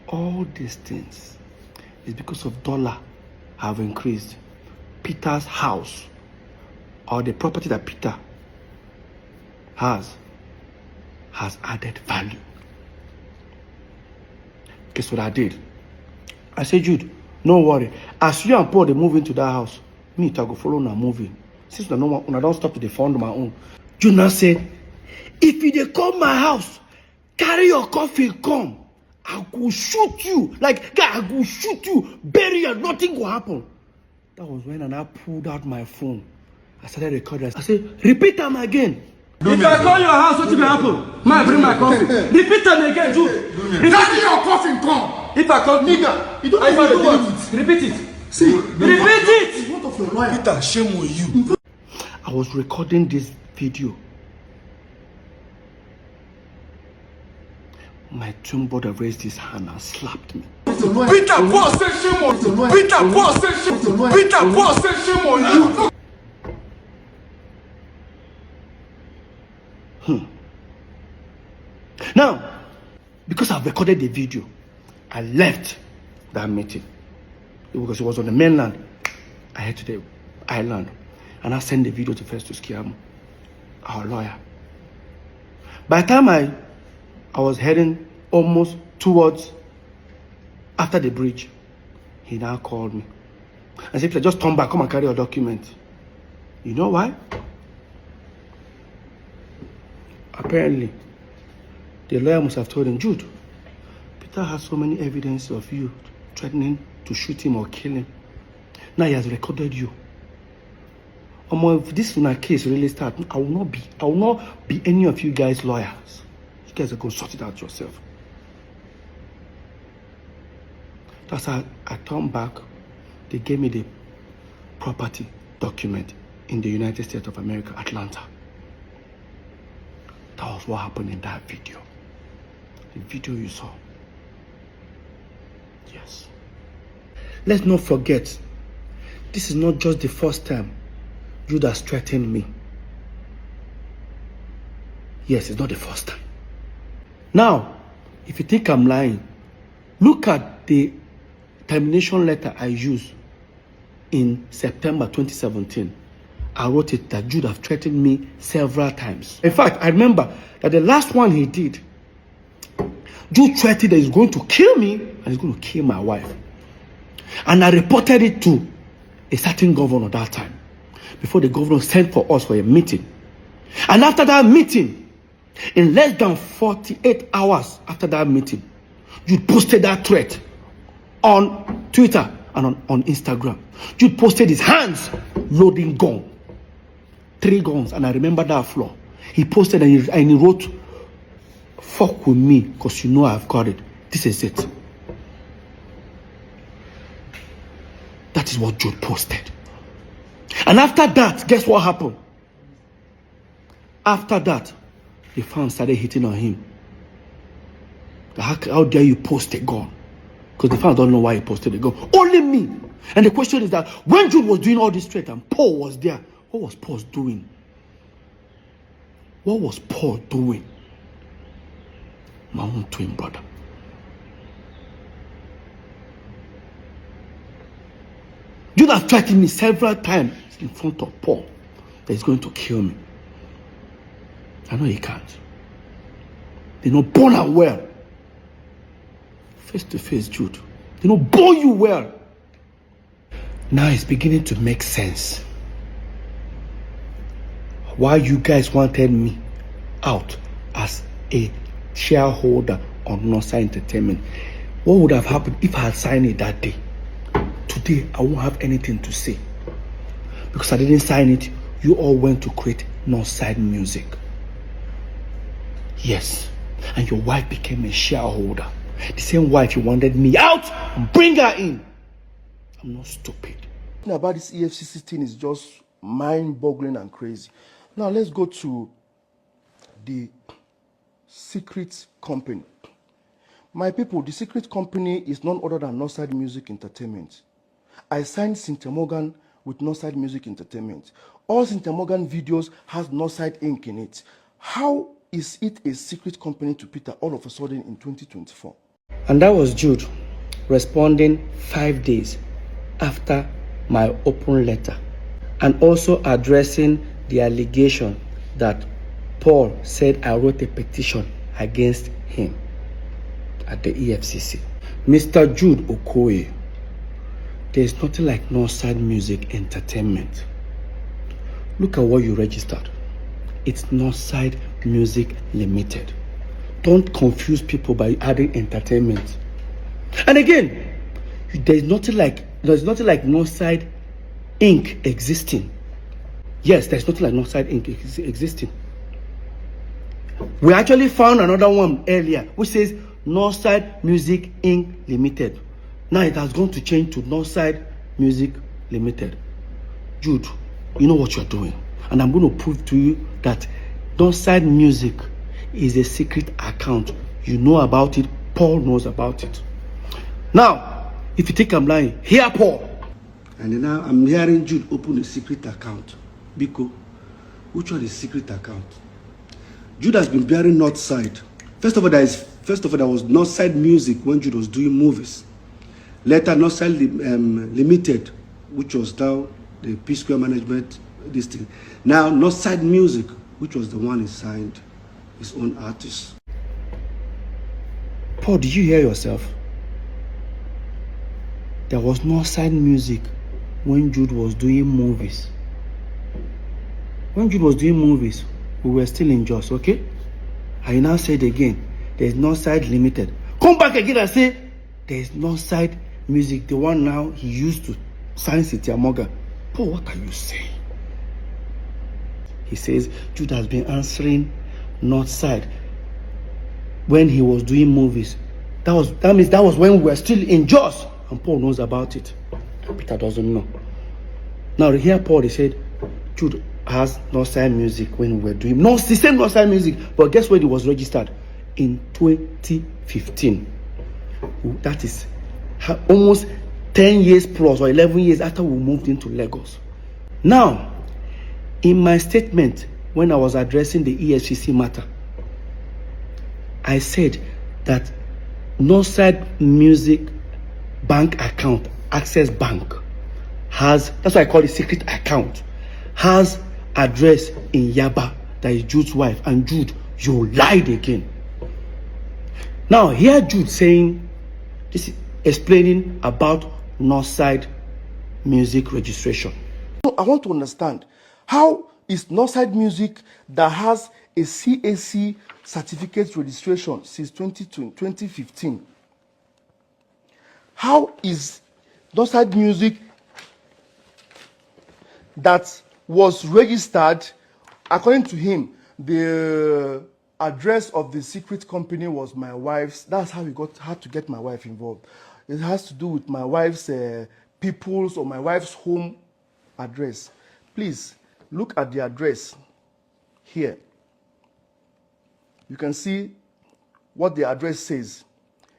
all these things is because of dollar have increased. Peter's house, or the property that Peter has added value. Guess what I did? I said, Jude, no worry. As you and Paul they move into that house, me to go follow now moving. Since I don't stop to defend my own. Jude now said, if you dey come my house, carry your coffee come. I go shoot you. Like, guy, I go shoot you, bury you, nothing will happen. That was when I pulled out my phone. I started recording. I said, repeat them again. If I call your house, what will happen? Man, bring my coffee. Repeat them again, Jude. That's your coffin come. If I call Nigga, you don't even know what. Repeat it. See, Repeat it. what of your lawyer? Peter, shame on you. I was recording this video. My twin brother raised his hand and slapped me. Peter, boss, say shame on you. Peter, boss, say shame on you. Peter, boss, say shame on you. Now, because I've recorded the video, I left that meeting. Because it was on the mainland. I head to the island. And I sent the video to Festus Kiamu, our lawyer. By the time I was heading almost towards after the bridge, he now called me and said, just turn back, come and carry your document. You know why? Apparently, the lawyer must have told him, Jude, Peter has so many evidence of you threatening to shoot him or kill him. Now he has recorded you. If this case really starts, I will not be any of you guys lawyers. You guys are going to sort it out yourself. That's how I turned back. They gave me the property document in the United States of America, Atlanta. That was what happened in that video. The video you saw. Yes. Let's not forget, this is not just the first time Jude has threatened me. Yes, it's not the first time. Now, if you think I'm lying, look at the termination letter I used in September 2017. I wrote it that Jude have threatened me several times. In fact, I remember that the last one he did, Jude threatened that he's going to kill me and he's going to kill my wife. And I reported it to a certain governor that time, before the governor sent for us for a meeting. And after that meeting, in less than 48 hours after that meeting, Jude posted that threat on Twitter and on Instagram. Jude posted his hands loading gun. 3 guns, and I remember that floor. He posted and he wrote, fuck with me, because you know I've got it. This is it. That is what Jude posted. And after that, guess what happened? After that, the fans started hitting on him. How dare you post a gun? Because the fans don't know why he posted a gun. Only me. And the question is that when Jude was doing all this threat and Paul was there, what was Paul doing? What was Paul doing? My own twin brother. Jude has threatened me several times in front of Paul that he's going to kill me. I know he can't. They know born and well. Face to face, Jude. They know born you well. Now it's beginning to make sense. Why you guys wanted me out as a shareholder on Northside Entertainment. What would have happened if I had signed it that day? Today, I won't have anything to say. Because I didn't sign it, you all went to create Northside Music. Yes. And your wife became a shareholder. The same wife you wanted me out and bring her in. I'm not stupid. About this EFCC thing is just mind-boggling and crazy. Now let's go to the secret company. My people, the secret company is none other than Northside Music Entertainment. I signed Cynthia Morgan with Northside Music Entertainment. All Cynthia Morgan videos has Northside Inc. in it. How is it a secret company to Peter all of a sudden in 2024? And that was Jude responding 5 days after my open letter, and also addressing the allegation that Paul said I wrote a petition against him at the EFCC. Mr. Jude Okoye, there's nothing like Northside Music Entertainment. Look at what you registered. It's Northside Music Limited. Don't confuse people by adding entertainment. And again, there's nothing like Northside Inc. existing. Yes, there's nothing like Northside Inc. existing. We actually found another one earlier which says Northside Music Inc. Limited. Now it has gone to change to Northside Music Limited. Jude, you know what you're doing. And I'm going to prove to you that Northside Music is a secret account. You know about it. Paul knows about it. Now, if you think I'm lying, hear Paul. And now I'm hearing Jude open a secret account. Biko, which one is secret account? Jude has been bearing Northside. First of all, there was Northside Music when Jude was doing movies. Later, Northside Limited, which was now the P Square Management, this thing. Now, Northside Music, which was the one he signed his own artist. Paul, did you hear yourself? There was Northside Music when Jude was doing movies. When Jude was doing movies, we were still in Jos, okay? I now said again, there's Northside Limited. Come back again and say, there's Northside Music, the one now he used to sign City Morgan. Paul, what are you saying? He says Jude has been answering Northside when he was doing movies. That means that was when we were still in Jos, and Paul knows about it. Peter doesn't know. Now here Paul, he said Jude has Northside Music when we were doing the same Northside Music, but guess when it was registered? In 2015. That is almost 10 years plus or 11 years after we moved into Lagos. Now, in my statement when I was addressing the EFCC matter, I said that Northside Music bank account, Access Bank, has, that's why I call it secret account, has address in Yaba, that is Jude's wife. And Jude, you lied again. Now here Jude saying, this is explaining about Northside Music registration. So I want to understand, how is Northside Music that has a CAC certificate registration since 2015? How is Northside Music that was registered, according to him, the address of the secret company was my wife's. That's how he had to get my wife involved. It has to do with my wife's people's or my wife's home address. Please look at the address here. You can see what the address says.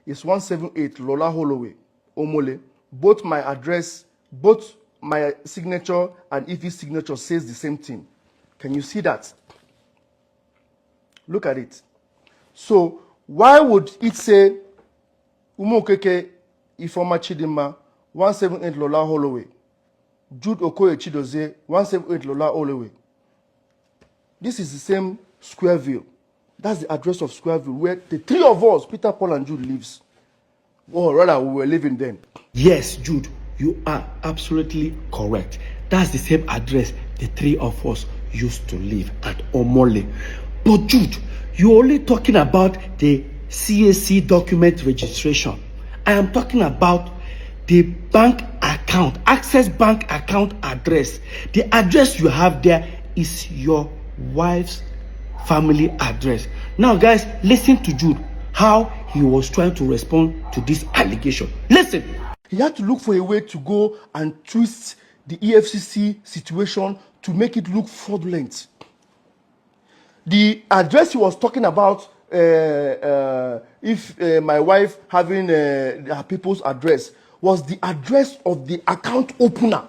It's 178 Lola Holloway, Omole. Both my address, both my signature and Ife's signature says the same thing. Can you see that? Look at it. So why would it say Umokeke Ifoma Chidima 178 Lola Holloway, Jude Okoye Chidozie 178 Lola Holloway? This is the same Squareville. That's the address of Squareville where the three of us, Peter, Paul, and Jude, lives. Or rather, we were living then. Yes, Jude, you are absolutely correct. That's the same address the three of us used to live at Omole. But Jude, you're only talking about the CAC document registration. I am talking about the bank account, Access Bank account address. The address you have there is your wife's family address. Now, guys, listen to Jude, how he was trying to respond to this allegation. Listen. He had to look for a way to go and twist the EFCC situation to make it look fraudulent. The address he was talking about, if my wife having her people's address, was the address of the account opener.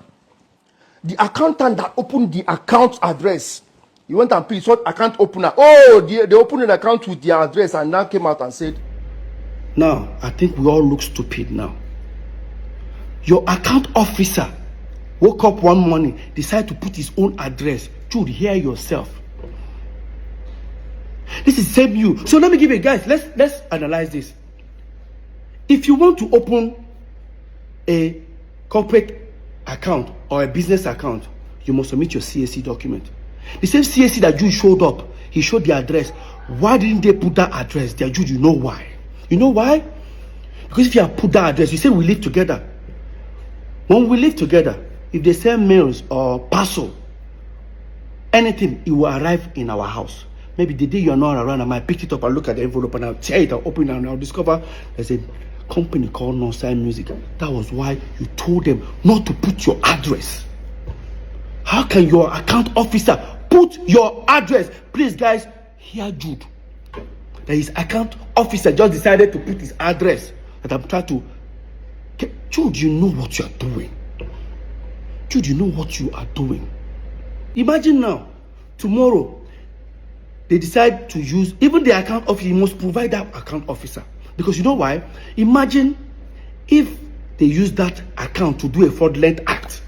The accountant that opened the account address. He went and picked what account opener. Oh, they opened an account with their address and now came out and said, now, I think we all look stupid now. Your account officer woke up one morning, decided to put his own address. Jude, hear yourself. This is same you. So let me give you guys, let's analyze this. If you want to open a corporate account or a business account, you must submit your CAC document. The same CAC that Jude showed up, he showed the address. Why didn't they put that address there? Jude, you know why? You know why? Because if you have put that address, you say we live together. When we live together, if they send mails or parcel, anything, it will arrive in our house. Maybe the day you're not around, I might pick it up and look at the envelope and I'll tear it, I'll open it and I'll discover there's a company called Non-Sign Music. That was why you told them not to put your address. How can your account officer put your address? Please, guys, hear Jude. That his account officer just decided to put his address. That I'm trying to. Jude, you know what you are doing. Jude, you know what you are doing. Imagine now, tomorrow, they decide to use, even the account officer, you must provide that account officer. Because you know why? Imagine if they use that account to do a fraudulent act.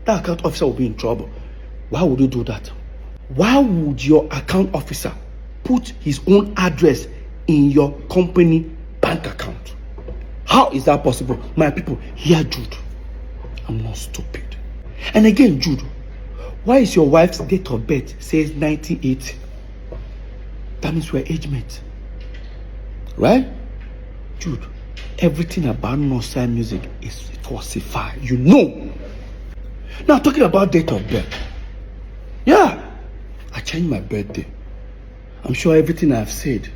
That account officer will be in trouble. Why would you do that? Why would your account officer put his own address in your company bank account? How is that possible? My people, hear Jude. I'm not stupid. And again, Jude, why is your wife's date of birth says 1980? That means we're age mates. Right? Jude, everything about Non-Sign Music is falsified. You know. Now, talking about date of birth. Yeah, I changed my birthday. I'm sure everything I've said,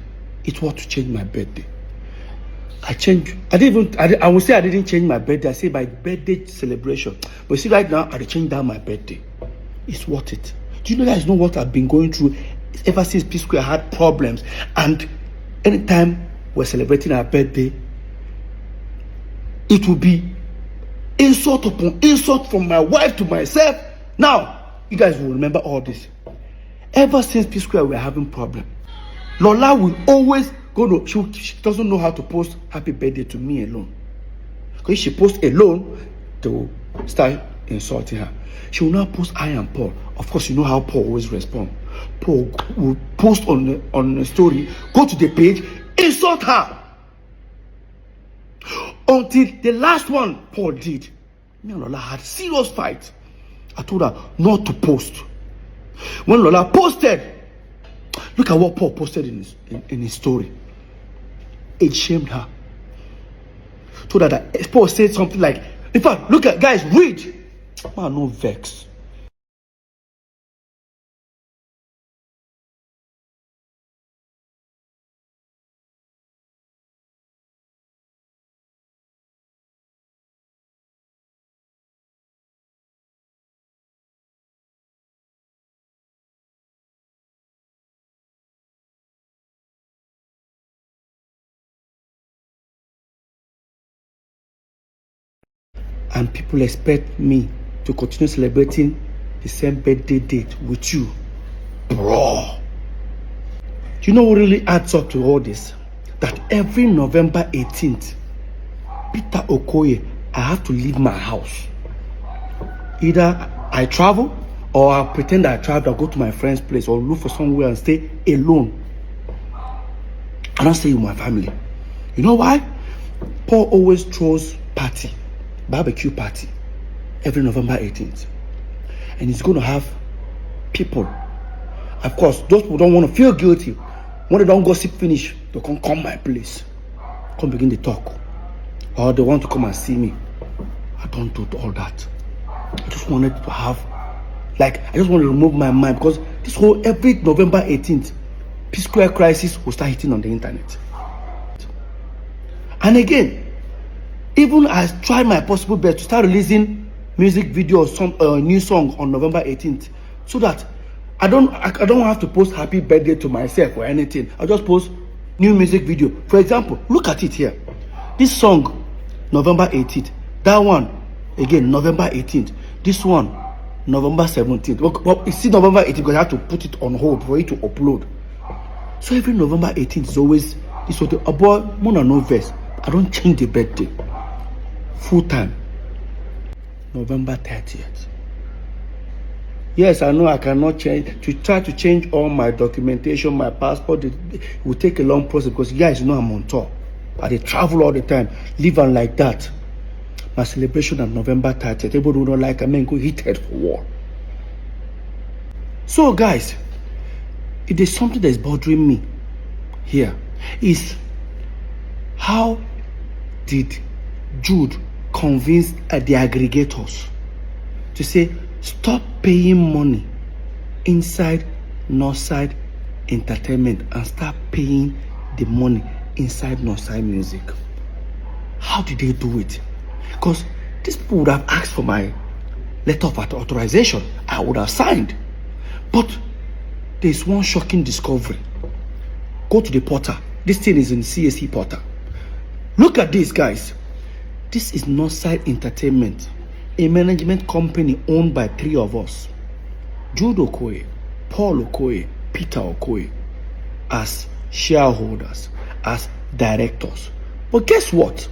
it was to change my birthday. I would say I didn't change my birthday. I say my birthday celebration. But see, right now, I changed down my birthday. It's worth it. Do you know that is not what I've been going through ever since P Square had problems? And anytime we're celebrating our birthday, it will be insult upon insult from my wife to myself. Now, you guys will remember all this. Ever since P Square, we're having problem. Lola will always go to, she doesn't know how to post happy birthday to me alone. Because if she posts alone, they will start insulting her. She will not post I and Paul. Of course, you know how Paul always responds. Paul will post on the story, go to the page, insult her. Until the last one Paul did. Me and Lola had serious fight. I told her not to post. When Lola posted, look at what Paul posted in his story. It shamed her. Told her that Paul said something like, in fact, look at, guys, read. Man, no vex. And people expect me to continue celebrating the same birthday date with you. Bro. Do you know what really adds up to all this? That every November 18th, Peter Okoye, I have to leave my house. Either I travel or I pretend I travel, I'll go to my friend's place or look for somewhere and stay alone. I don't stay with my family. You know why? Paul always throws party. Barbecue party every November 18th, and he's going to have people. Of course, those people don't want to feel guilty. When they don't gossip finish, they can come my place, come begin to talk, or they want to come and see me. I don't do all that. I just wanted to have, I just want to remove my mind, because this whole every November 18th, P Square crisis will start hitting on the internet. And again, even I tried my possible best to start releasing music video or some new song on November 18th, so that I don't have to post happy birthday to myself or anything. I'll just post new music video. For example, look at it here. This song, November 18th. That one, again, November 18th. This one, November 17th. Well, you see November 18th because I have to put it on hold for it to upload. So every November 18th is always this sort of about Mona no verse. I don't change the birthday. Full time. November 30th. Yes, I know I cannot change. To try to change all my documentation, my passport, it will take a long process, because you guys know I'm on tour. I travel all the time, live on like that. My celebration on November 30th. Everybody don't like, I mean, go heated for war. So guys, if there's something that's bothering me here, is how did Jude convince the aggregators to say, stop paying money inside Northside Entertainment and start paying the money inside Northside Music. How did they do it? Because these people would have asked for my letter of authorization. I would have signed. But there's one shocking discovery. Go to the portal. This thing is in CSE portal. Look at this, guys. This is Northside Entertainment, a management company owned by 3 of us. Jude Okoye, Paul Okoye, Peter Okoye, as shareholders, as directors. But guess what?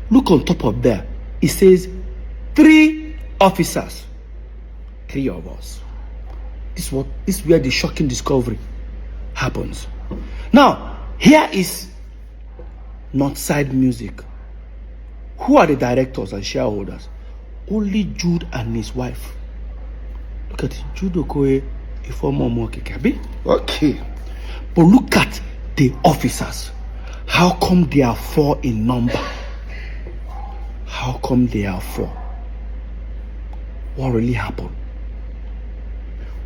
Look on top of there. It says 3 officers. 3 of us. This is where the shocking discovery happens. Now, here is Northside Music. Who are the directors and shareholders? Only Jude and his wife. Look at it. Jude Okoye, a former Mokekabi. Okay. But look at the officers. How come they are 4 in number? How come they are 4? What really happened?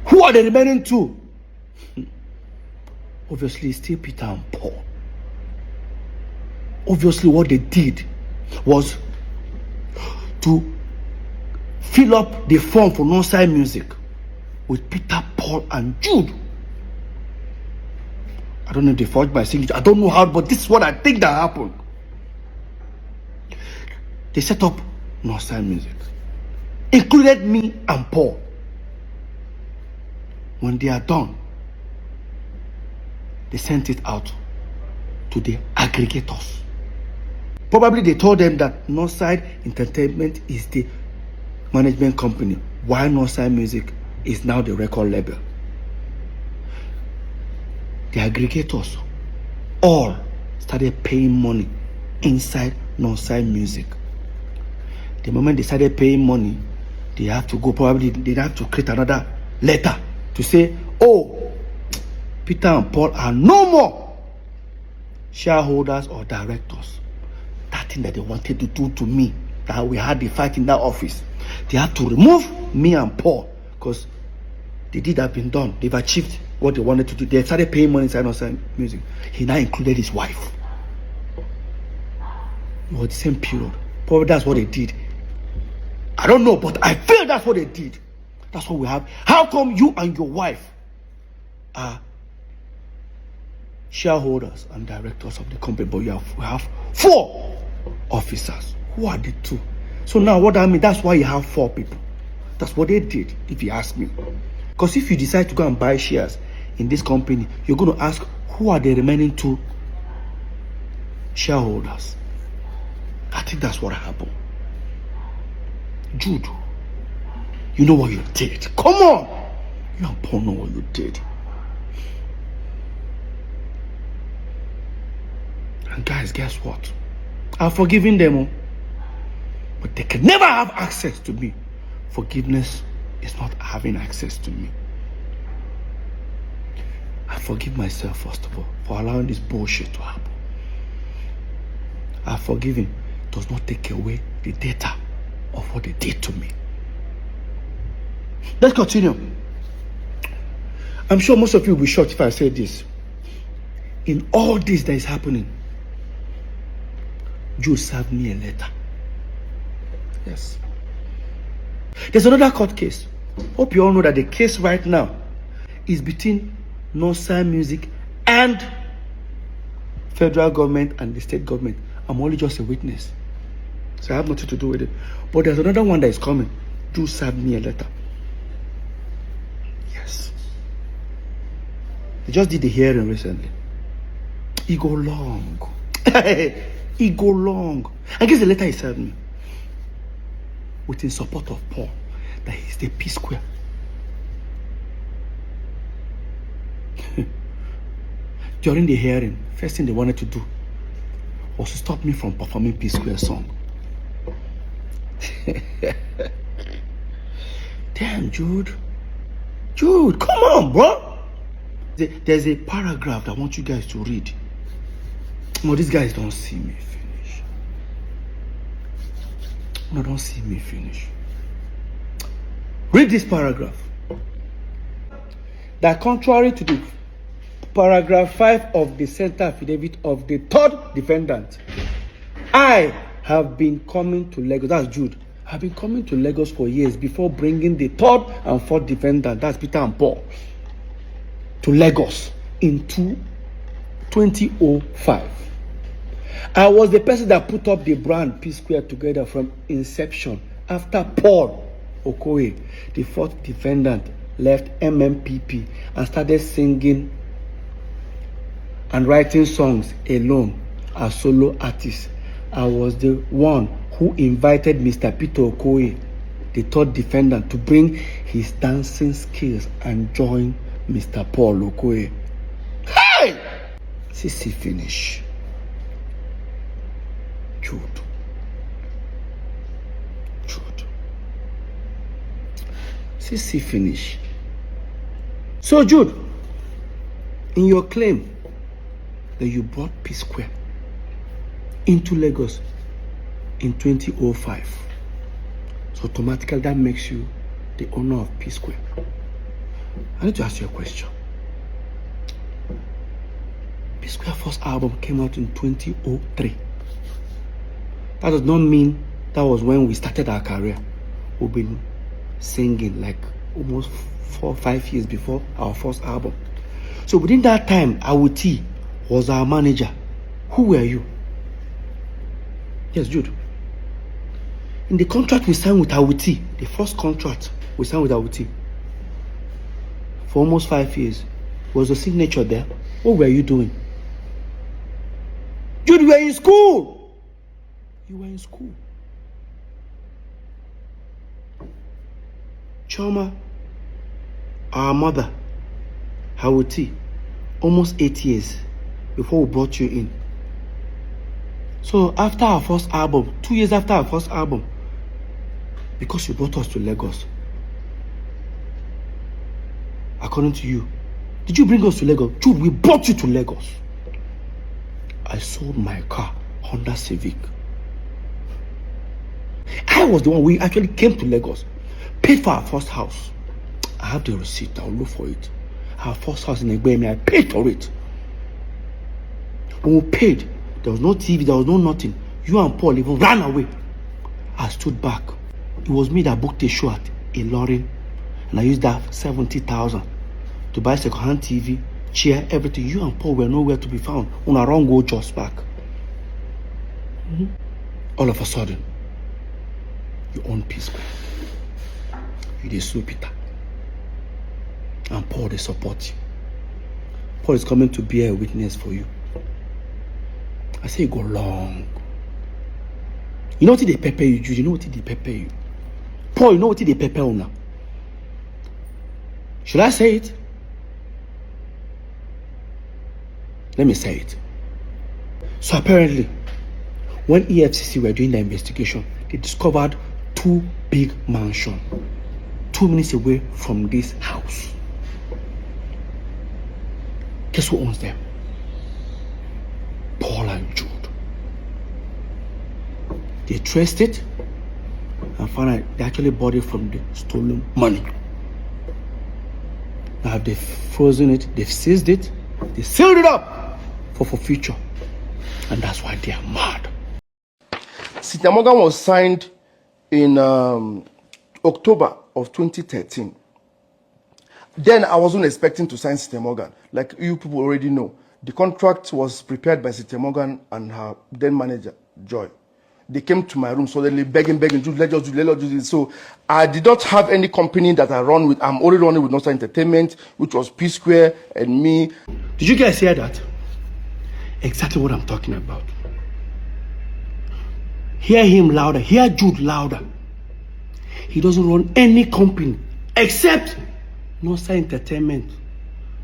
Who are the remaining 2? Obviously, still Peter and Paul. Obviously, what they did was to fill up the form for Northside Music with Peter, Paul, and Jude. I don't know if they forged my signature. I don't know how, but this is what I think that happened. They set up Northside Music, included me and Paul. When they are done, they sent it out to the aggregators. Probably they told them that Northside Entertainment is the management company, while Northside Music is now the record label. The aggregators all started paying money inside Northside Music. The moment they started paying money, they have to go, probably they have to create another letter to say, oh, Peter and Paul are no more shareholders or directors. That thing that they wanted to do to me, that we had the fight in that office, they had to remove me and Paul because the deed had been done. They've achieved what they wanted to do. They started paying money inside Northside Music. He now included his wife. It was the same period. Probably that's what they did. I don't know, but I feel that's what they did. That's what we have. How come you and your wife are shareholders and directors of the company, but we have 4 officers? Who are the 2? So now what I mean, that's why you have 4 people. That's what they did, if you ask me. Because if you decide to go and buy shares in this company, you're going to ask, who are the remaining 2 shareholders? I think that's what happened. Jude, you know what you did. Come on! You and Paul know what you did. And guys, guess what? I've forgiven them, but they can never have access to me. Forgiveness is not having access to me. I forgive myself, first of all, for allowing this bullshit to happen. I forgive him. Does not take away the data of what they did to me. Let's continue. I'm sure most of you will be shocked if I say this. In all this that is happening, Jude served me a letter. Yes. There's another court case. Hope you all know that the case right now is between Northside Music and federal government and the state government. I'm only just a witness, so I have nothing to do with it. But there's another one that is coming. Jude served me a letter. Yes. They just did the hearing recently. It go long. It go long. I guess the letter he served me with in support of Paul, that he's the P Square. During the hearing, first thing they wanted to do was to stop me from performing P Square song. Damn, Jude, come on, bro. There's a paragraph that I want you guys to read. No, these guys don't see me finish. No, don't see me finish. Read this paragraph. That contrary to the paragraph 5 of the center affidavit of the third defendant, I have been coming to Lagos. That's Jude. I've been coming to Lagos for years before bringing the third and fourth defendant, that's Peter and Paul, to Lagos in 2005. I was the person that put up the brand P Square together from inception after Paul Okoye, the fourth defendant, left MMPP and started singing and writing songs alone as solo artist. I was the one who invited Mr. Peter Okoye, the third defendant, to bring his dancing skills and join Mr. Paul Okoye. Hey! CC finish. Jude. CC finish. So Jude, in your claim that you brought P Square into Lagos in 2005, so automatically that makes you the owner of P Square. I need to ask you a question. P Square first album came out in 2003. That does not mean that was when we started our career. We've been singing like almost 4 or 5 years before our first album. So within that time, Awuti was our manager. Who were you? Yes, Jude. In the contract we signed with Awuti, the first contract we signed with Awuti, for almost 5 years, was the signature there. What were you doing? Jude, you were in school. You were in school. Choma, our mother, Hawuti, almost 8 years before we brought you in. So after our first album, 2 years after our first album, because you brought us to Lagos, according to you, did you bring us to Lagos? Jude, we brought you to Lagos. I sold my car, Honda Civic. I was the one, we actually came to Lagos, paid for our first house. I have the receipt, I'll look for it. Our first house in Egbemi, I paid for it. When we paid, there was no TV, there was no nothing. You and Paul even ran away. I stood back. It was me that booked a show at Ilorin, and I used that 70,000 to buy second-hand TV, chair, everything. You and Paul were nowhere to be found. On our own go just back. All of a sudden, you own P Square. You dey sue Peter. And Paul, they support you. Paul is coming to bear a witness for you. I say you go long. You know what they pepper you, Jude? You know what they pepper you? Paul, you know what they pepper you now? Should I say it? Let me say it. So apparently, when EFCC were doing the investigation, they discovered 2 big mansions 2 minutes away from this house. Guess who owns them? Paul and Jude. They traced it and found out they actually bought it from the stolen money. Now they've frozen it, they've seized it, they sealed it up for future. And that's why they are mad. Cynthia Morgan was signed in October of 2013. Then I wasn't expecting to sign Cynthia Morgan. Like you people already know, the contract was prepared by Cynthia Morgan and her then manager, Joy. They came to my room suddenly begging, let us do this. So I did not have any company that I run with. I'm only running with Nostra Entertainment, which was P Square and me. Did you guys hear that? Exactly what I'm talking about. Hear him louder. Hear Jude louder. He doesn't run any company except Nostra Entertainment,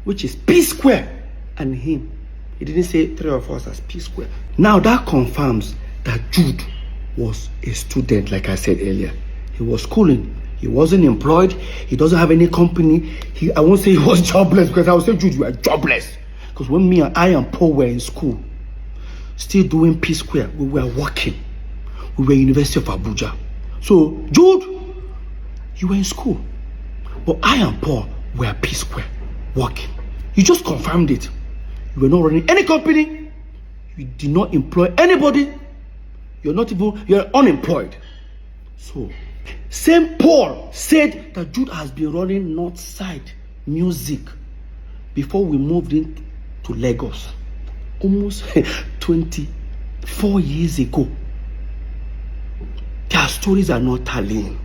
which is P Square and him. He didn't say 3 of us as P Square. Now that confirms that Jude was a student, like I said earlier. He was schooling. He wasn't employed. He doesn't have any company. I won't say he was jobless, because I would say, Jude, you are jobless. Because when I and Paul were in school, still doing P Square, we were working. We were University of Abuja. So, Jude, you were in school. But I and Paul were P Square, working. You just confirmed it. You were not running any company. You did not employ anybody. You're unemployed. So, same Paul said that Jude has been running Northside Music before we moved into Lagos. Almost 24 years ago. Their stories are not tallying.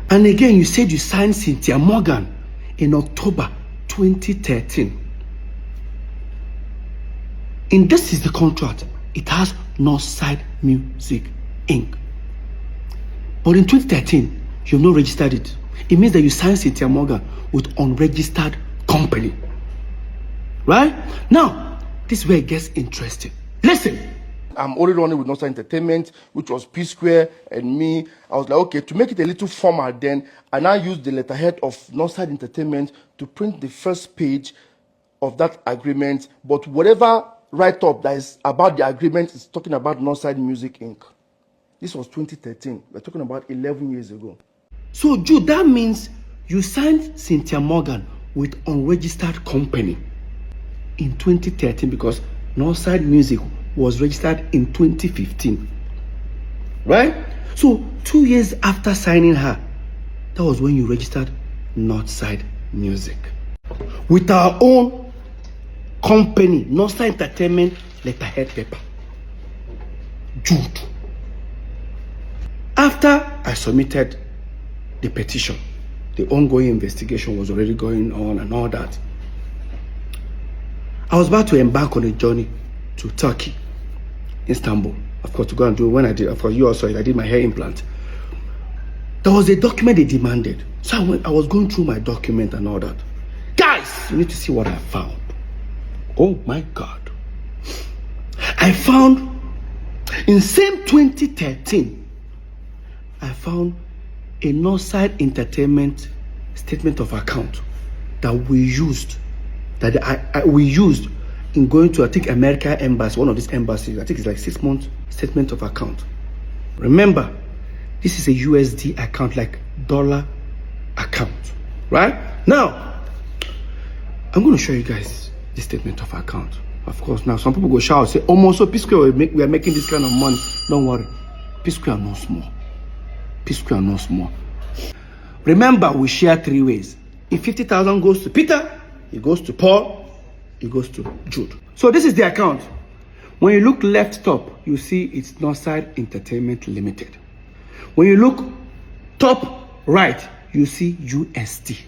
And again, you said you signed Cynthia Morgan in October 2013. And this is the contract. It has Northside Music Inc. But in 2013, you've not registered it. It means that you signed Cynthia Morgan with unregistered company. Right? Now, this is where it gets interesting. Listen. I'm only running with Northside Entertainment, which was P Square and me. I was like, okay, to make it a little formal then, I now used the letterhead of Northside Entertainment to print the first page of that agreement. But whatever write-up that is about the agreement is talking about Northside Music Inc. This was 2013. We're talking about 11 years ago. So, Jude, that means you signed Cynthia Morgan with unregistered company in 2013 because Northside Music was registered in 2015. Right? So, 2 years after signing her, that was when you registered Northside Music. With our own company, Northside Entertainment letterhead paper. Jude. After I submitted the petition, the ongoing investigation was already going on and all that. I was about to embark on a journey to Turkey, Istanbul, of course, to go and do when I did, of course, you also, I did my hair implant. There was a document they demanded. So I was going through my document and all that. Guys, you need to see what I found. Oh my God. I found, in same 2013, I found a Northside Entertainment statement of account that we used, we used in going to, I think, America Embassy, one of these embassies. I think it's like 6 months statement of account. Remember, this is a USD account, like dollar account, right? Now, I'm going to show you guys the statement of account. Of course, now some people go shout, say, oh, so P Square, we are making this kind of money. Don't worry, P Square no small. P Square no small. Remember, we share 3 ways. If 50,000 goes to Peter, it goes to Paul, it goes to Jude. So this is the account. When you look left top, you see it's Northside Entertainment Limited. When you look top right, you see USD.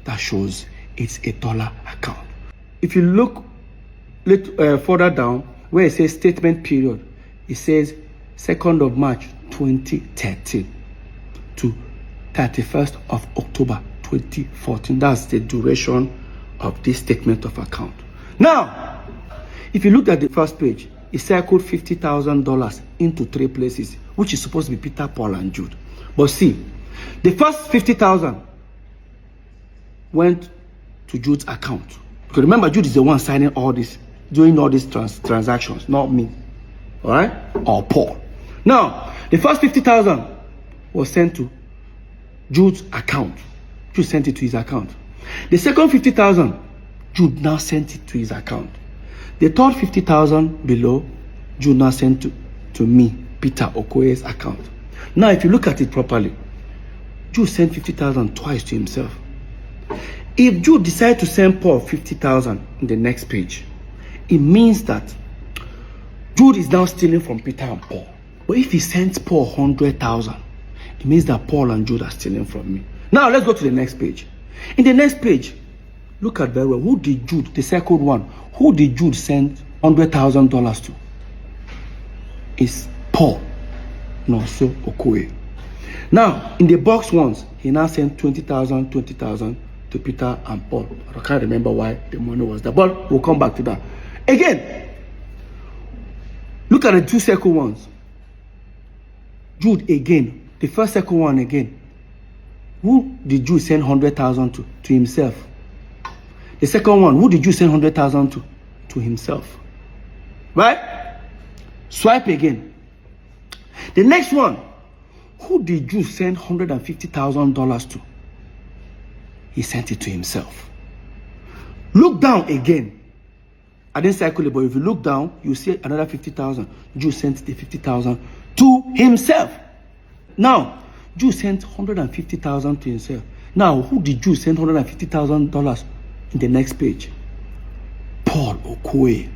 That shows it's a dollar account. If you look further down, where it says statement period, it says 2nd of March 2013 to 31st of October 2014. That's the duration of this statement of account. Now, if you look at the first page, it circled $50,000 into 3 places, which is supposed to be Peter, Paul, and Jude. But see, the first 50,000 went to Jude's account. Because remember, Jude is the one signing all this, doing all these transactions, not me. All right? Or Paul. Now, the first 50,000 was sent to Jude's account. Jude sent it to his account. The second 50,000, Jude now sent it to his account. The third 50,000 below, Jude now sent to me, Peter Okoye's account. Now, if you look at it properly, Jude sent 50,000 twice to himself. If Jude decides to send Paul 50,000 in the next page, it means that Jude is now stealing from Peter and Paul. But if he sends Paul 100,000, it means that Paul and Jude are stealing from me. Now, let's go to the next page. In the next page, look at very well. Who did Jude, the second one, who did Jude send $100,000 to? It's Paul, no, so Okoye. Now, in the box ones, he now sent 20,000 to Peter and Paul. I can't remember why the money was there, but we'll come back to that. Again, look at the 2 second ones. Jude again, the first second one again. Who did Jude send 100,000 to himself? The second one, who did Jude send 100,000 to himself? Right? Swipe again. The next one, who did Jude send $150,000 to? he sent it to himself. Look down again. I didn't circle it, but if you look down, you see another 50,000. Jude sent the 50,000 to himself. Now, Jude sent 150,000 to himself. Now, who did Jude send $150,000 in the next page? Paul Okoye.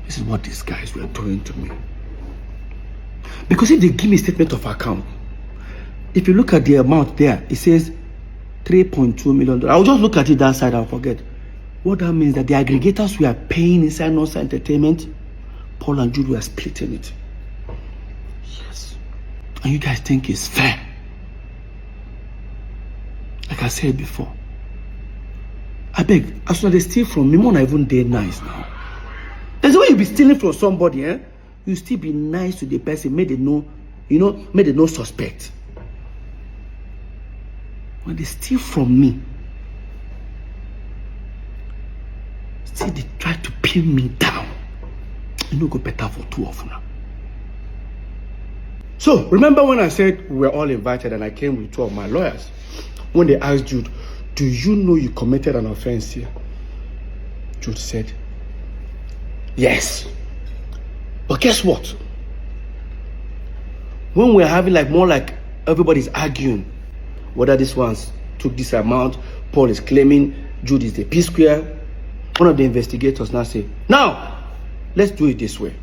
This is what these guys were doing to me. Because if they give me a statement of account, if you look at the amount there, it says $3.2 million. I'll just look at it that side, I'll forget. What that means that the aggregators were paying inside Northside Entertainment, Paul and Jude were splitting it. Yes. And you guys think it's fair? Like I said before, I beg, as soon as they steal from me, more even they nice now. There's a way you be stealing from somebody, eh? You still be nice to the person, made they know, made they no suspect. When they steal from me, still they try to pin me down. You know, go better for two of them. So, remember when I said we were all invited and I came with two of my lawyers? When they asked Jude, do you know you committed an offense here? Jude said, yes. But guess what? When we're having more like everybody's arguing whether this one's took this amount, Paul is claiming Jude is the P square. One of the investigators now say, now, let's do it this way.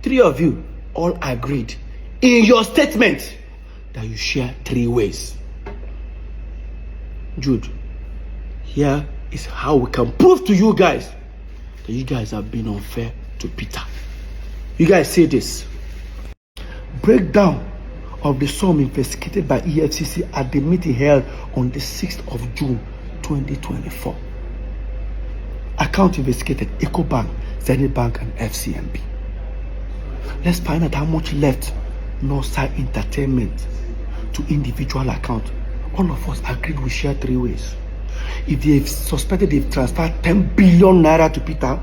Three of you all agreed in your statement that you share 3 ways. Jude, here is how we can prove to you guys that you guys have been unfair to Peter. You guys say this. Breakdown of the sum investigated by EFCC at the meeting held on the 6th of June 2024. Account investigated EcoBank, Zenith Bank, and FCMB. Let's find out how much left Northside Entertainment to individual account. All of us agreed we share 3 ways. If they've suspected they've transferred 10 billion naira to Peter,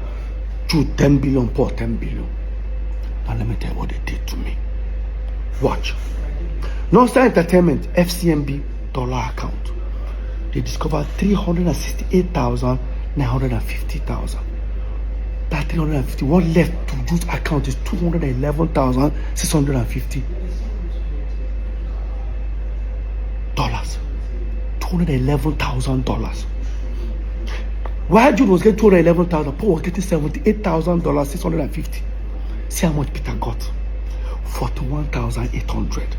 Jude 10 billion, Paul 10 billion. Now let me tell you what they did to me. Watch. Northside Entertainment FCMB dollar account. They discovered 368,950,000. That 350, what left to Jude's account is 211,650 dollars. $211,000. While Jude was getting 211,000, Paul was getting $78,650. See how much Peter got? 41,800.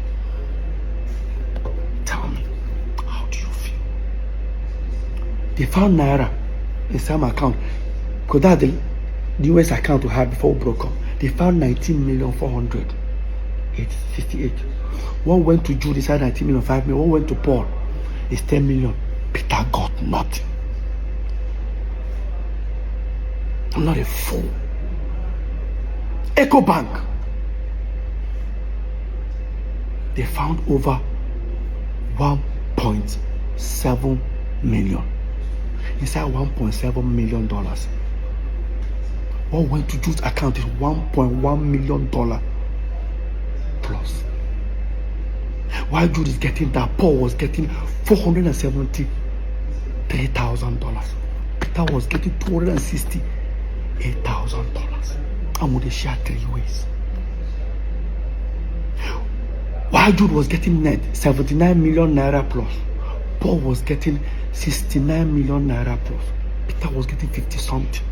Tell me, how do you feel? They found naira in some account, because that's the US account we had before we broke up. They found 19,400,858. One went to Jude, inside 19 million, 5 million. One went to Paul, it's 10 million. Peter got nothing. I'm not a fool. EcoBank, they found over 1.7 million. Inside $1.7 million. What went to Jude's account is $1.1 million plus. While Jude is getting that, Paul was getting $473,000. Peter was getting $268,000. And would they share 3 ways? While Jude was getting net 79 million naira plus, Paul was getting 69 million naira plus. Peter was getting 50 something.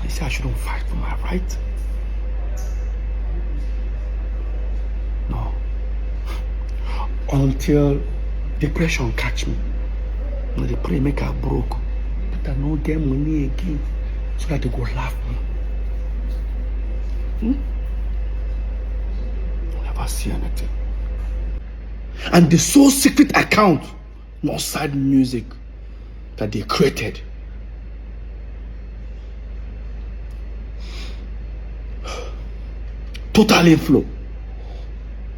I said I shouldn't fight for my right. No. Until depression catch me. No, they pray make I broke. But I no get money again. So that they go laugh me. Never see anything. And the sole secret account, Northside Music, that they created. Total inflow,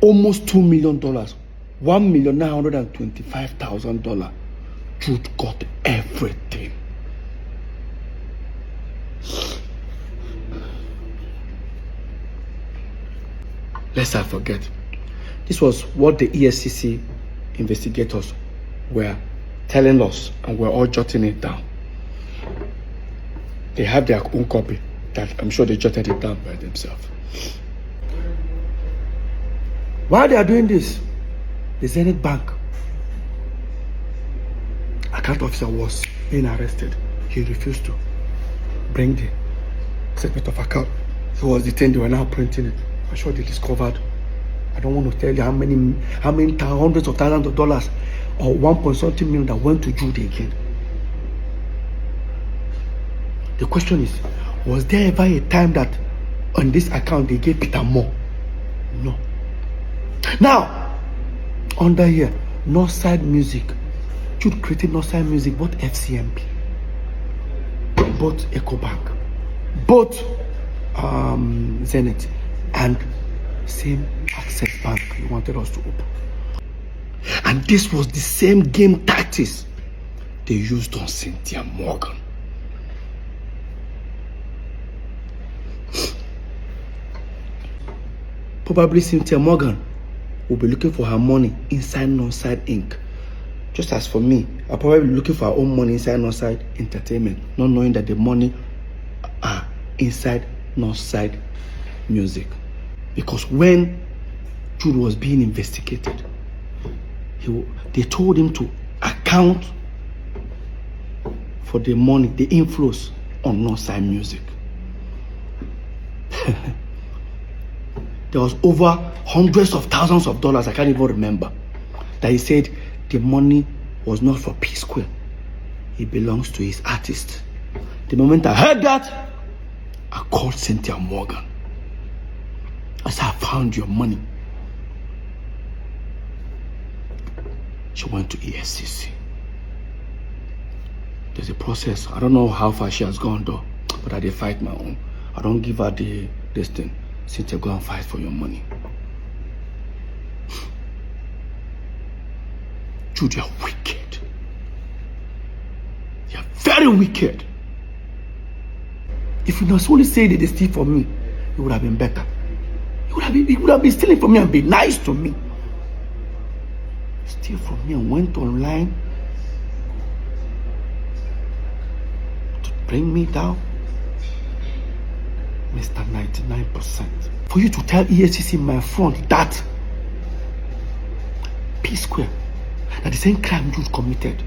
almost $2 million, $1,925,000. Jude got everything. Lest I forget, this was what the EFCC investigators were telling us, and we're all jotting it down. They have their own copy that I'm sure they jotted it down by themselves. While they are doing this, the Zenith Bank account officer was being arrested. He refused to bring the statement of account. He was detained. They were now printing it. I'm sure they discovered, I don't want to tell you how many hundreds of thousands of dollars or 1.something million that went to Jude again. The question is, was there ever a time that on this account they gave Peter more? No. Now, under here, Northside Music. Jude created Northside Music, both FCMP, both EcoBank, both Zenith, and same Access Bank he wanted us to open. And this was the same game tactics they used on Cynthia Morgan. Probably Cynthia Morgan will be looking for her money inside Northside Inc. Just as for me, I'll probably be looking for her own money inside Northside Entertainment, not knowing that the money are inside Northside Music. Because when Jude was being investigated, they told him to account for the money, the inflows on Northside Music. There was over hundreds of thousands of dollars, I can't even remember, that he said the money was not for P Square. It belongs to his artist. The moment I heard that, I called Cynthia Morgan. I said, I found your money. She went to ESCC. There's a process. I don't know how far she has gone though, but I did fight my own. I don't give her this thing. Cynthia, go and fight for your money. Jude, you're wicked. You're very wicked. If you not only say that they steal from me, it would have been better. It would have been stealing from me and be nice to me. Steal from me and went online to bring me down. Mr. 99%. For you to tell ESCC in my front that P Square, that the same crime you committed,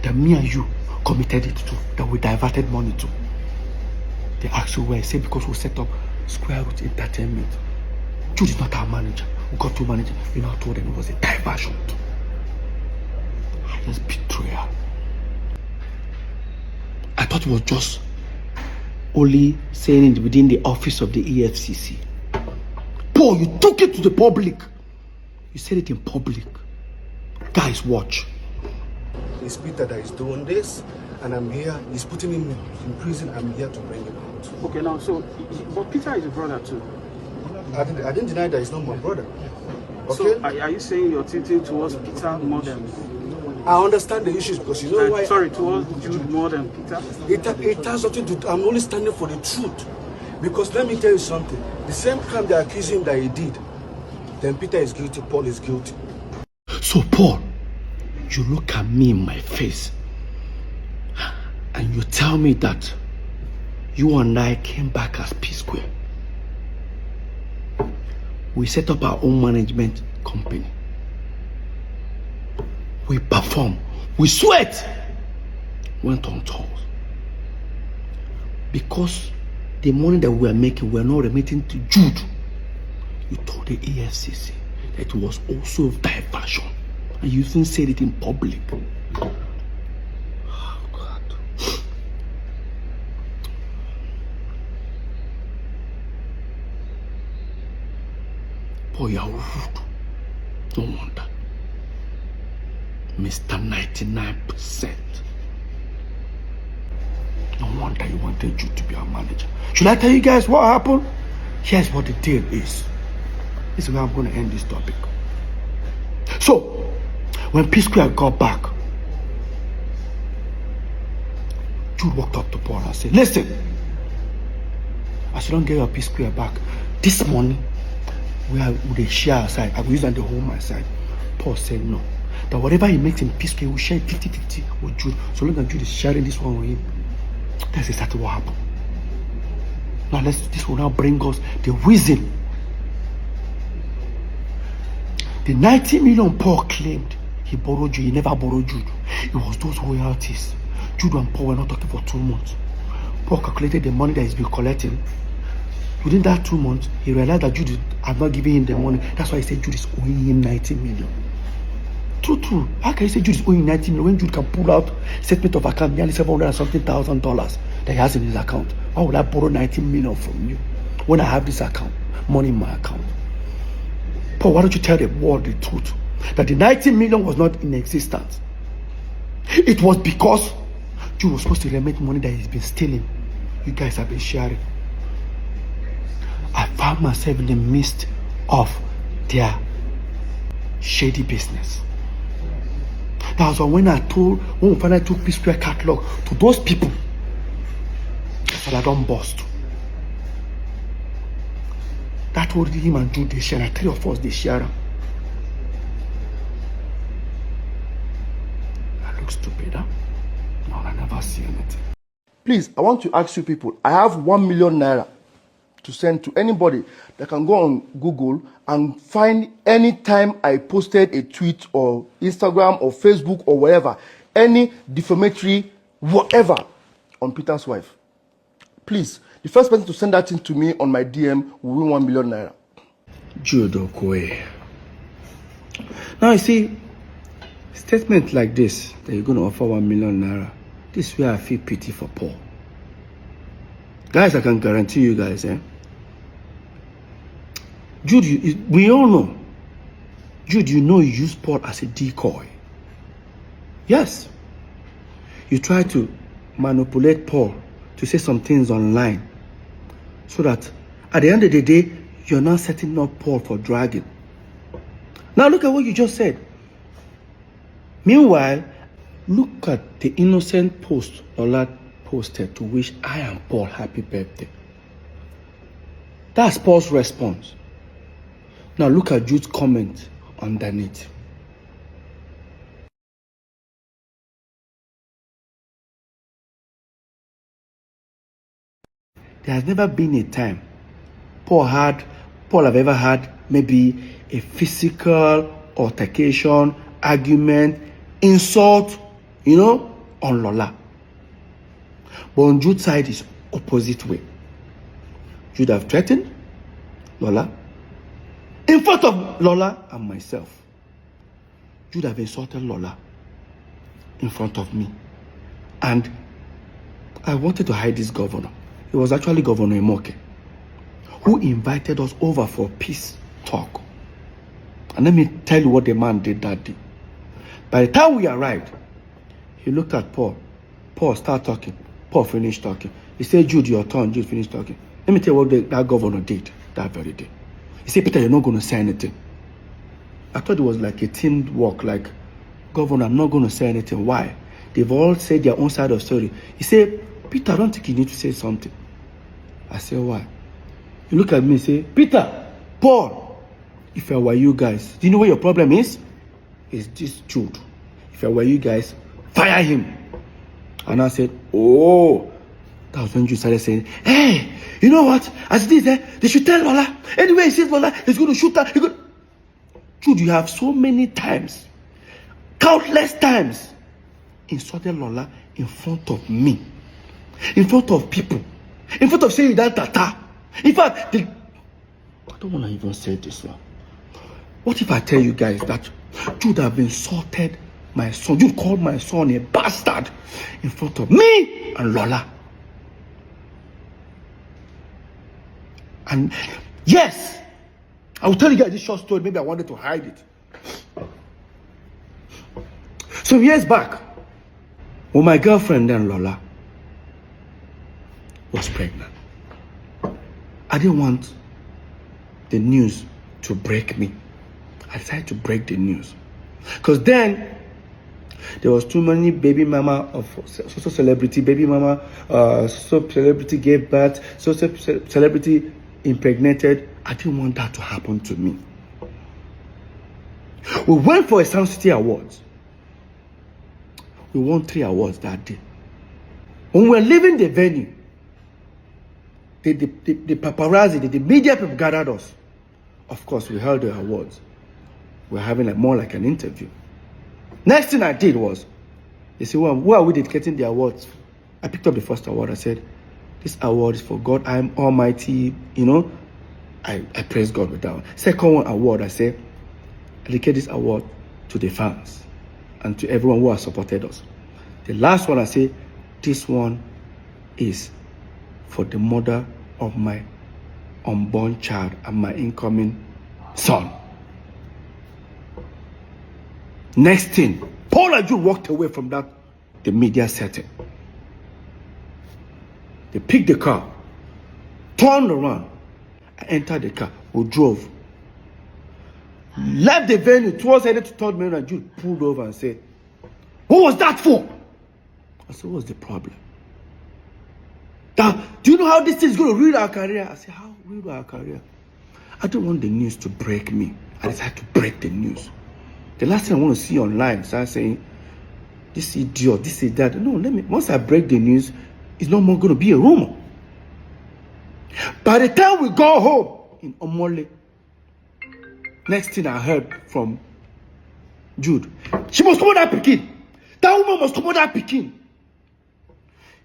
that me and you committed it to, that we diverted money to. They asked you where. I said because we set up Square Root Entertainment. Jude is not our manager. We got two managers. We now told them it was a diversion. Highest betrayal. I thought it was just only saying it within the office of the EFCC. Paul, you took it to the public. You said it in public. Guys, watch. It's Peter that is doing this, and I'm here. He's putting him in prison. I'm here to bring him out. Okay, now, so, but Peter is a brother too. I didn't deny that he's not my brother. Okay? So, are you saying you're tilting towards Peter more than... I understand the issues because you know why... Sorry, towards Jude more than Peter? It has something to do... I'm only standing for the truth. Because let me tell you something. The same crime they accuse him that he did, then Peter is guilty, Paul is guilty. So, Paul, you look at me in my face and you tell me that you and I came back as P Square. We set up our own management company. We perform. We sweat. Went on tours. Because the money that we were making, we were not remitting to Jude. You told the EFCC that it was also diversion. And you even said it in public. Oh, God. Boy, you're rude. No wonder. Mr. 99%. No wonder you wanted you to be our manager. Should I tell you guys what happened? Here's what the deal is. This is where I'm going to end this topic. So, when P Square got back, Jude walked up to Paul and said, listen, as you don't get your P Square back, this money, we will share aside. I will use that to hold my side. Paul said no. that whatever he makes in P-Square, he will share 50-50 with Jude. So long as Jude is sharing this one with him. That's exactly what happened. Now this will now bring us the reason. The 90 million Paul claimed he borrowed Jude. He never borrowed Jude. It was those royalties. Jude and Paul were not talking for 2 months. Paul calculated the money that he's been collecting. Within that 2 months, he realized that Jude had not given him the money. That's why he said Jude is owing him 90 million. True. How can you say Jude is owing 90 million when Jude can pull out statement of account nearly $700,000 that he has in his account? Why would I borrow 90 million from you when I have this account, money in my account? Paul, why don't you tell the world the truth? That the 90 million was not in existence. It was because Jude was supposed to remit money that he's been stealing. You guys have been sharing. I found myself in the midst of their shady business. That was when we finally took P-Square catalog to those people. I said, I don't bust. That told him and Jude, they share. 3 of us, they share. I look stupid, huh? No, I never see anything. Please, I want to ask you people, I have 1 million naira to send to anybody that can go on Google and find any time I posted a tweet or Instagram or Facebook or whatever, any defamatory whatever on Peter's wife. Please, the first person to send that thing to me on my DM will win 1 million naira. Jude Okoye. Now you see, statement like this, that you're going to offer 1 million naira, this is where I feel pity for Paul. Guys, I can guarantee you guys, Jude, we all know. Jude, you know you use Paul as a decoy. Yes. You try to manipulate Paul to say some things online so that at the end of the day, you're not setting up Paul for dragging. Now look at what you just said. Meanwhile, look at the innocent post Ola posted to wish I and Paul happy birthday. That's Paul's response. Now look at Jude's comment underneath. There has never been a time Paul have ever had maybe a physical altercation, argument, insult, on Lola. But on Jude's side is opposite way. Jude have threatened Lola in front of Lola and myself. Jude have insulted Lola in front of me. And I wanted to hide this governor. It was actually Governor Imoke who invited us over for peace talk. And let me tell you what the man did that day. By the time we arrived, he looked at Paul. Paul started talking. Paul finished talking. He said, Jude, your turn. Jude finished talking. Let me tell you what that governor did that very day. He said, Peter, you're not going to say anything. I thought it was like a team work, like, Governor, I'm not going to say anything. Why? They've all said their own side of the story. He said, Peter, I don't think you need to say something. I said, why? You look at me and say, Peter, Paul, if I were you guys, do you know what your problem is? It's this Jude. If I were you guys, fire him. And I said, oh. That was when Jude started saying, hey, you know what? As it is, they should tell Lola. Anyway, he says Lola, he's going to shoot her. Jude, you have so many times, countless times, insulted Lola in front of me, in front of people, in front of saying that tata. In fact, I don't want to even say this one. What if I tell you guys that Jude have insulted my son? Jude called my son a bastard in front of me and Lola. And yes, I will tell you guys this short story. Maybe I wanted to hide it. Some years back, when my girlfriend then Lola was pregnant, I didn't want the news to break me. I decided to break the news. Because then there was too many baby mama of so celebrity, baby mama, so celebrity gave birth, so celebrity impregnated. I didn't want that to happen to me. We went for a Sound City Awards. We won 3 awards that day. When we were leaving the venue, the paparazzi, the media people gathered us. Of course, we held the awards. We were having more like an interview. Next thing I did was, they said, well, who are we dedicating the awards? I picked up the first award. I said, this award is for God, I am Almighty. You know, I praise God with that one. Second award, I said, I dedicate this award to the fans and to everyone who has supported us. The last one, I say, this one is for the mother of my unborn child and my incoming son. Next thing, Paul and Jude walked away from the media setting. They picked the car, turned around, and entered the car. We drove. Left the venue towards headed to 3rd Main, and Jude pulled over and said, what was that for? I said, what's the problem? Do you know how this thing is going to ruin our career? I said, how ruin our career? I don't want the news to break me. I decided to break the news. The last thing I want to see online, start saying, this idiot, this is that. No, once I break the news, it's no more going to be a rumor. By the time we go home in Omole, next thing I heard from Jude, she must come out that Pekin. That woman must come out that Pekin.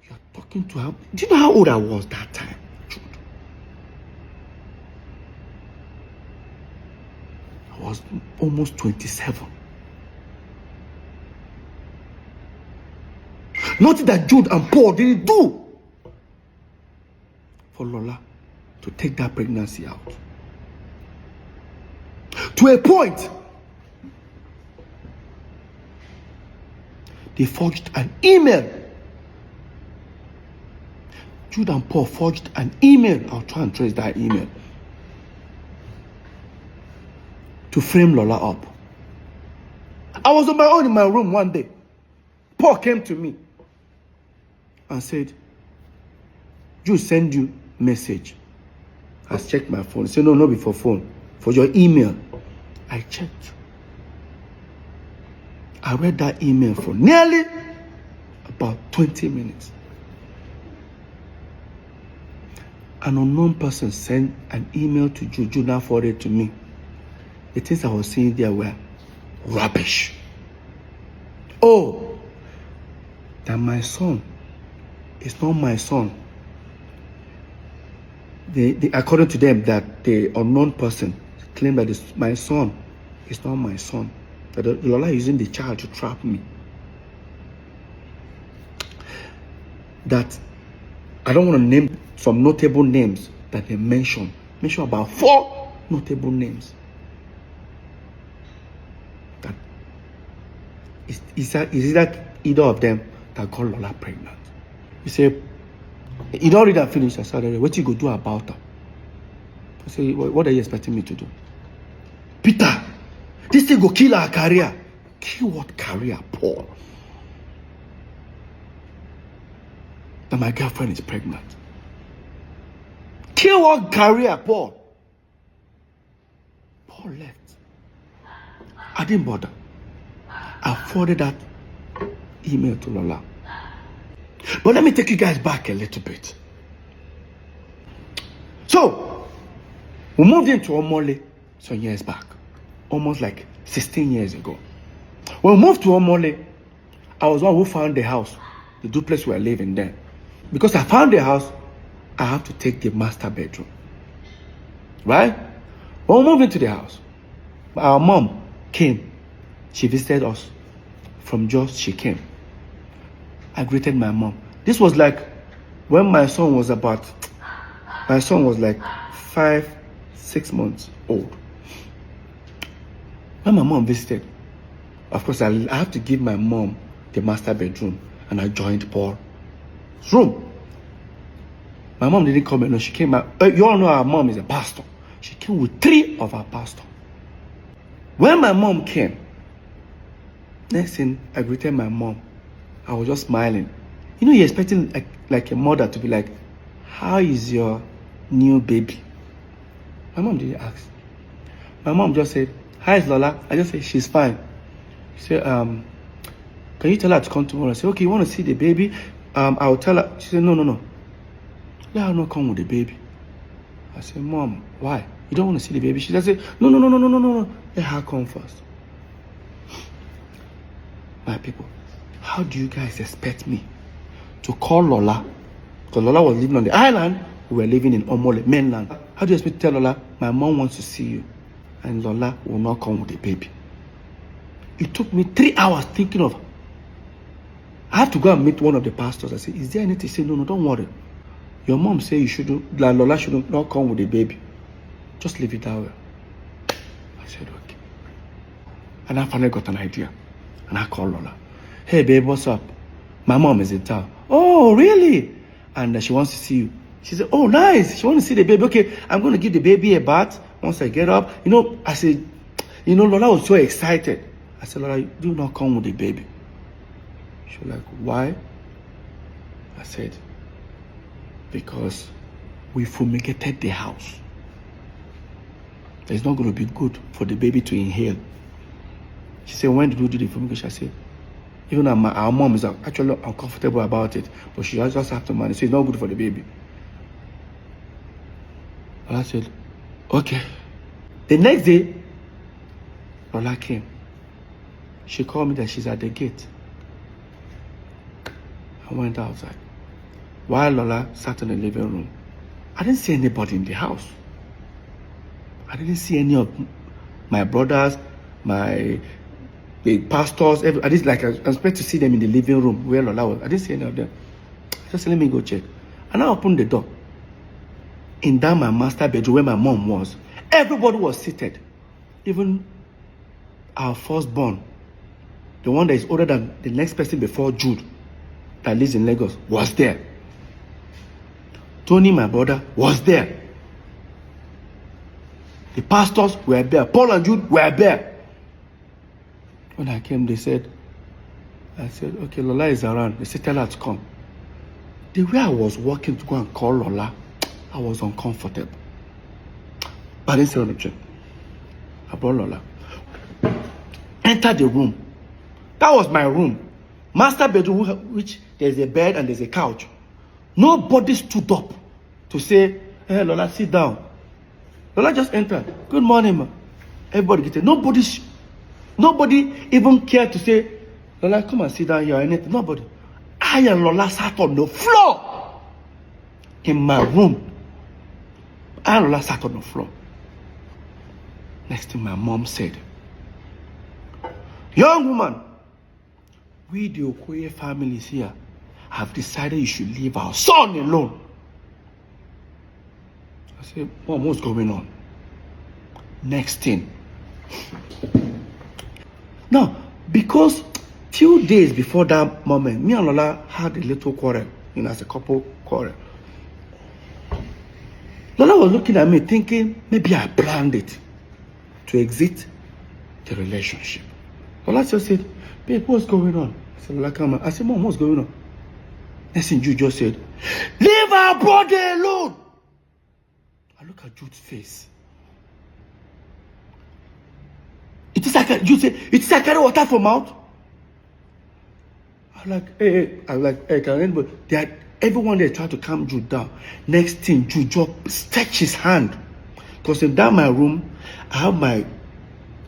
You're talking to her. Do you know how old I was that time, Jude? I was almost 27. Nothing that Jude and Paul didn't do for Lola to take that pregnancy out. To a point, they forged an email. Jude and Paul forged an email. I'll try and trace that email. To frame Lola up. I was on my own in my room one day. Paul came to me and said, Jude send you message. I checked my phone. He said, no, not before phone. For your email. I checked. I read that email for nearly about 20 minutes. An unknown person sent an email to Jude. Jude now forwarded it to me. The things I was seeing there were rubbish. Oh, that my son is not my son. According to them, that the unknown person claimed that my son is not my son. That Lola is using the child to trap me. That I don't want to name some notable names that they mention. Mention about 4 notable names. That is that either of them that got Lola pregnant. You say, you don't read and finish. I said, what you go do about her? I say, what are you expecting me to do? Peter, this thing go kill our career. Kill what career, Paul? That my girlfriend is pregnant. Kill what career, Paul? Paul left. I didn't bother. I forwarded that email to Lola. But let me take you guys back a little bit. So, we moved into Omole some years back. Almost like 16 years ago. When we moved to Omole, I was one who found the house, the duplex we were living there. Because I found the house, I have to take the master bedroom. Right? When we moved into the house, our mom came. She visited us. From Jos, she came. I greeted my mom. This was like when my son was like 5-6 months old. When my mom visited, of course, I have to give my mom the master bedroom, and I joined Paul's room. My mom didn't come in. No, she came out. You all know our mom is a pastor. She came with 3 of our pastors. When my mom came, next thing, I greeted my mom. I was just smiling. You know, you're expecting like a mother to be like, how is your new baby? My mom didn't ask. My mom just said, How is Lola? I just said, she's fine. She said, can you tell her to come tomorrow? I said, okay, you want to see the baby? I'll tell her. She said, no. Let her not come with the baby. I said, Mom, why? You don't want to see the baby? She just said, no. Let her come first. My people, how do you guys expect me to call Lola? Because Lola was living on the island, we were living in Omole, mainland. How do you expect me to tell Lola, my mom wants to see you, and Lola will not come with the baby? It took me 3 hours thinking of, I have to go and meet one of the pastors. I said, is there anything? He said, no, don't worry. Your mom said you shouldn't, like Lola shouldn't not come with the baby. Just leave it that way. I said, okay. And I finally got an idea. And I called Lola. Hey, babe, what's up? My mom is in town. Oh, really? And she wants to see you. She said, oh, nice. She wants to see the baby. Okay, I'm going to give the baby a bath once I get up. I said, Lola was so excited. I said, Lola, do not come with the baby. She was like, why? I said, because we fumigated the house. It's not going to be good for the baby to inhale. She said, when did you do the fumigation? I said, even our mom is actually uncomfortable about it, but she just have to manage. It's not good for the baby. And I said, okay. The next day, Lola came. She called me that she's at the gate. I went outside. While Lola sat in the living room, I didn't see anybody in the house. I didn't see any of my brothers, the pastors. I didn't I expect to see them in the living room where Lola was. I didn't see any of them. I just said, let me go check. And I opened the door. In that my master bedroom where my mom was, everybody was seated. Even our firstborn, the one that is older than the next person before Jude, that lives in Lagos, was there. Tony, my brother, was there. The pastors were there. Paul and Jude were there. When I came, I said, okay, Lola is around. They said, tell her to come. The way I was walking to go and call Lola, I was uncomfortable. But I didn't say anything. I brought Lola. Entered the room. That was my room. Master bedroom, which there's a bed and there's a couch. Nobody stood up to say, hey, Lola, sit down. Lola just entered. Good morning, ma. Everybody get it. Nobody even cared to say, Lola, come and sit down here or anything. Nobody. I and Lola sat on the floor in my room. I and Lola sat on the floor. Next thing my mom said, young woman, we the Okoye families here have decided you should leave our son alone. I said, Mom, what's going on? Next thing. Now, because 2 days before that moment, me and Lola had a little quarrel, as a couple quarrel. Lola was looking at me thinking, maybe I planned it to exit the relationship. Lola just said, babe, what's going on? I said, Lola, come on. I said, Mom, what's going on? Next thing Jude just said, leave our brother alone. I look at Jude's face. Jude said, it is like carry water from mouth. I was like, hey, can anybody? Everyone there tried to calm Jude down. Next thing, Jude just stretched his hand. Because in that my room, I have my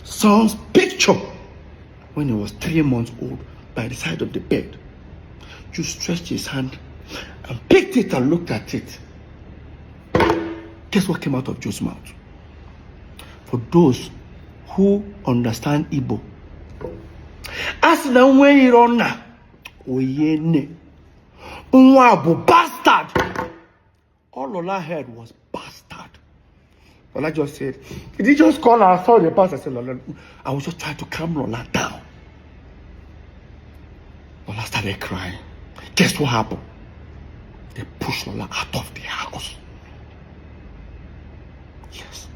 son's picture when he was 3 months old by the side of the bed. Jude stretched his hand and picked it and looked at it. Guess what came out of Jude's mouth? For those who understand Igbo, as the way you run now, oyene, unwabu bastard. All Lola heard was bastard. Lola just said, did he just call her? I saw the pastor. I said, Lola, I was just trying to calm Lola down. Lola started crying. Guess what happened? They pushed Lola out of the house. Yes.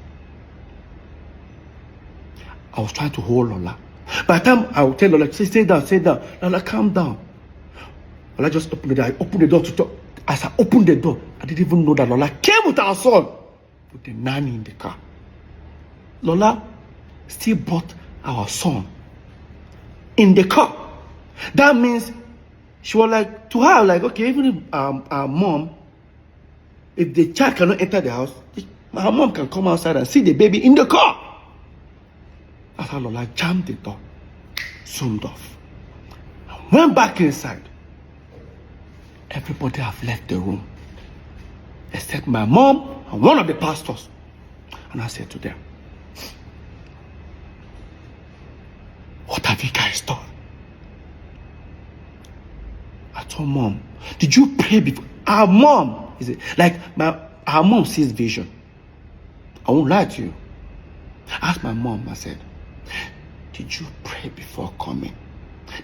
I was trying to hold Lola. By the time I would tell Lola, stay down. Lola, calm down. Lola just opened the door. I opened the door to talk. As I opened the door, I didn't even know that Lola came with our son, with the nanny in the car. Lola still brought our son in the car. That means she was like, to her, like, okay, even if our mom, if the child cannot enter the house, her mom can come outside and see the baby in the car. That's how Lola jammed the door, zoomed off, and went back inside. Everybody have left the room, except my mom and one of the pastors. And I said to them, what have you guys done? I told mom, did you pray before? Our mom, is it like our mom sees vision. I won't lie to you. I asked my mom, I said, did you pray before coming?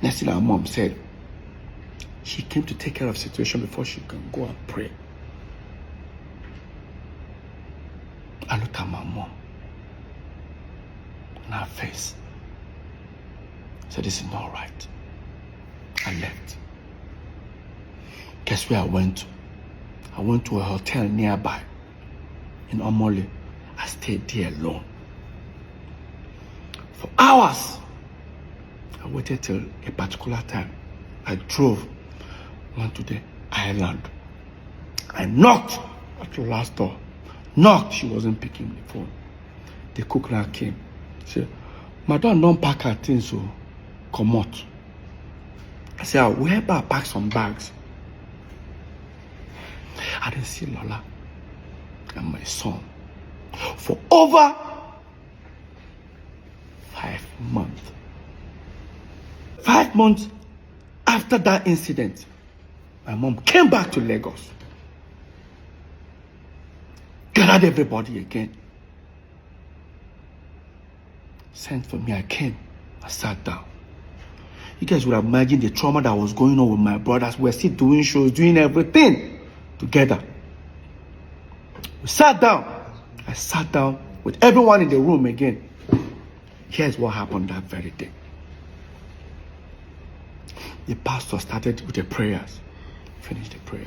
Next thing our mom said, she came to take care of the situation before she can go and pray. I looked at my mom and her face. I said, this is not right. I left. Guess where I went to? I went to a hotel nearby in Omole. I stayed there alone. For hours. I waited till a particular time. I drove, went to the island. I knocked at the last door. Knocked, she wasn't picking the phone. The cook now came. She said, Madam, don't pack her things, so come out. I said, I'll help her pack some bags. I didn't see Lola and my son for over 5 months. 5 months after that incident, my mom came back to Lagos, gathered everybody again, sent for me. I came, I sat down. You guys would have imagined the trauma that was going on with my brothers. We're still doing shows, doing everything together. We sat down. I sat down with everyone in the room again. Here's what happened that very day. The pastor started with the prayers, finished the prayers.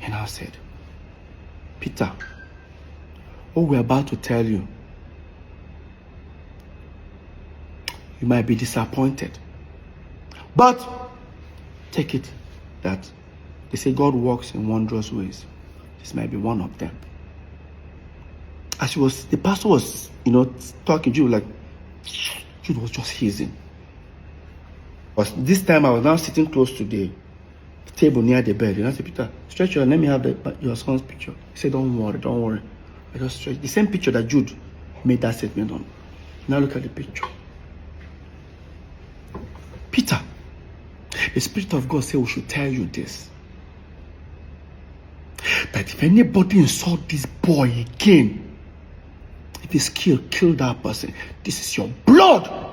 And I said, Peter, what we're about to tell you, you might be disappointed. But take it that they say God works in wondrous ways. This might be one of them. As the pastor was, talking to you, like, Jude was just hissing. But this time I was now sitting close to the table near the bed. And I said, Peter, stretch your hand, let me have your son's picture. He said, don't worry. I just stretched the same picture that Jude made that statement on. Now look at the picture. Peter, the Spirit of God said we should tell you this. That if anybody insult this boy again, if he's killed, kill that person. This is your blood.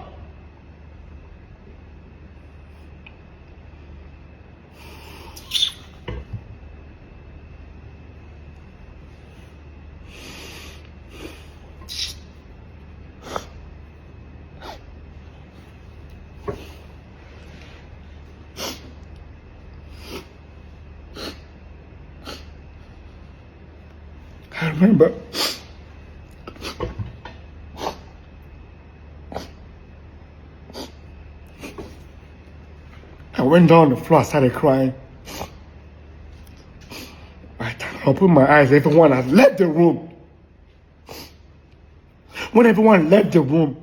I remember I went down on the floor, I started crying. I opened my eyes, everyone had left the room. When everyone left the room,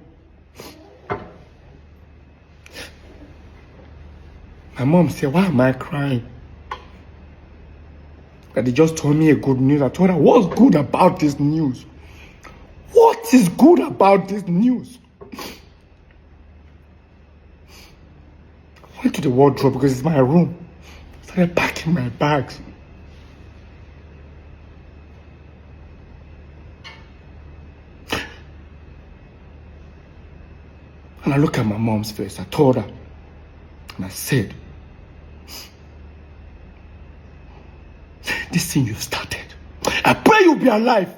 my mom said, why am I crying? That they just told me a good news. I told her, what's good about this news? What is good about this news? I went to the wardrobe because it's my room. I started packing my bags. And I looked at my mom's face. I told her, and I said, this thing you started, I pray you'll be alive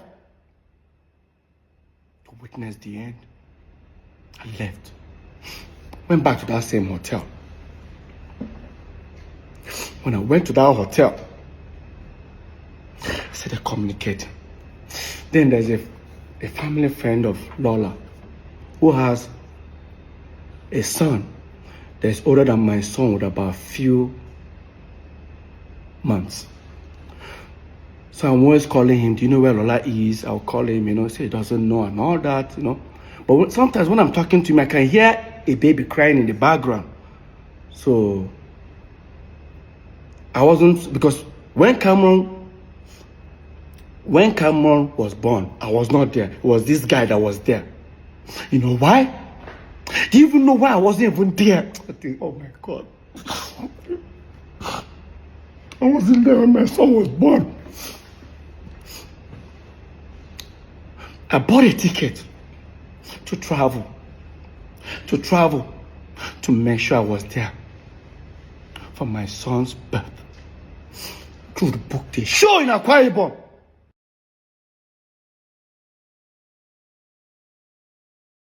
to witness the end. I left. Went back to that same hotel. When I went to that hotel, I started communicating. Then there's a a family friend of Lola who has a son that's older than my son with about a few months. So I'm always calling him, do you know where Lola is? I'll call him, say he doesn't know and all that, But sometimes when I'm talking to him, I can hear a baby crying in the background. So I wasn't, because when Cameron was born, I was not there. It was this guy that was there. You know why? Do you even know why I wasn't even there? I think, oh my God. I wasn't there when my son was born. I bought a ticket to travel to make sure I was there for my son's birth. To book the show in Akwa Ibom.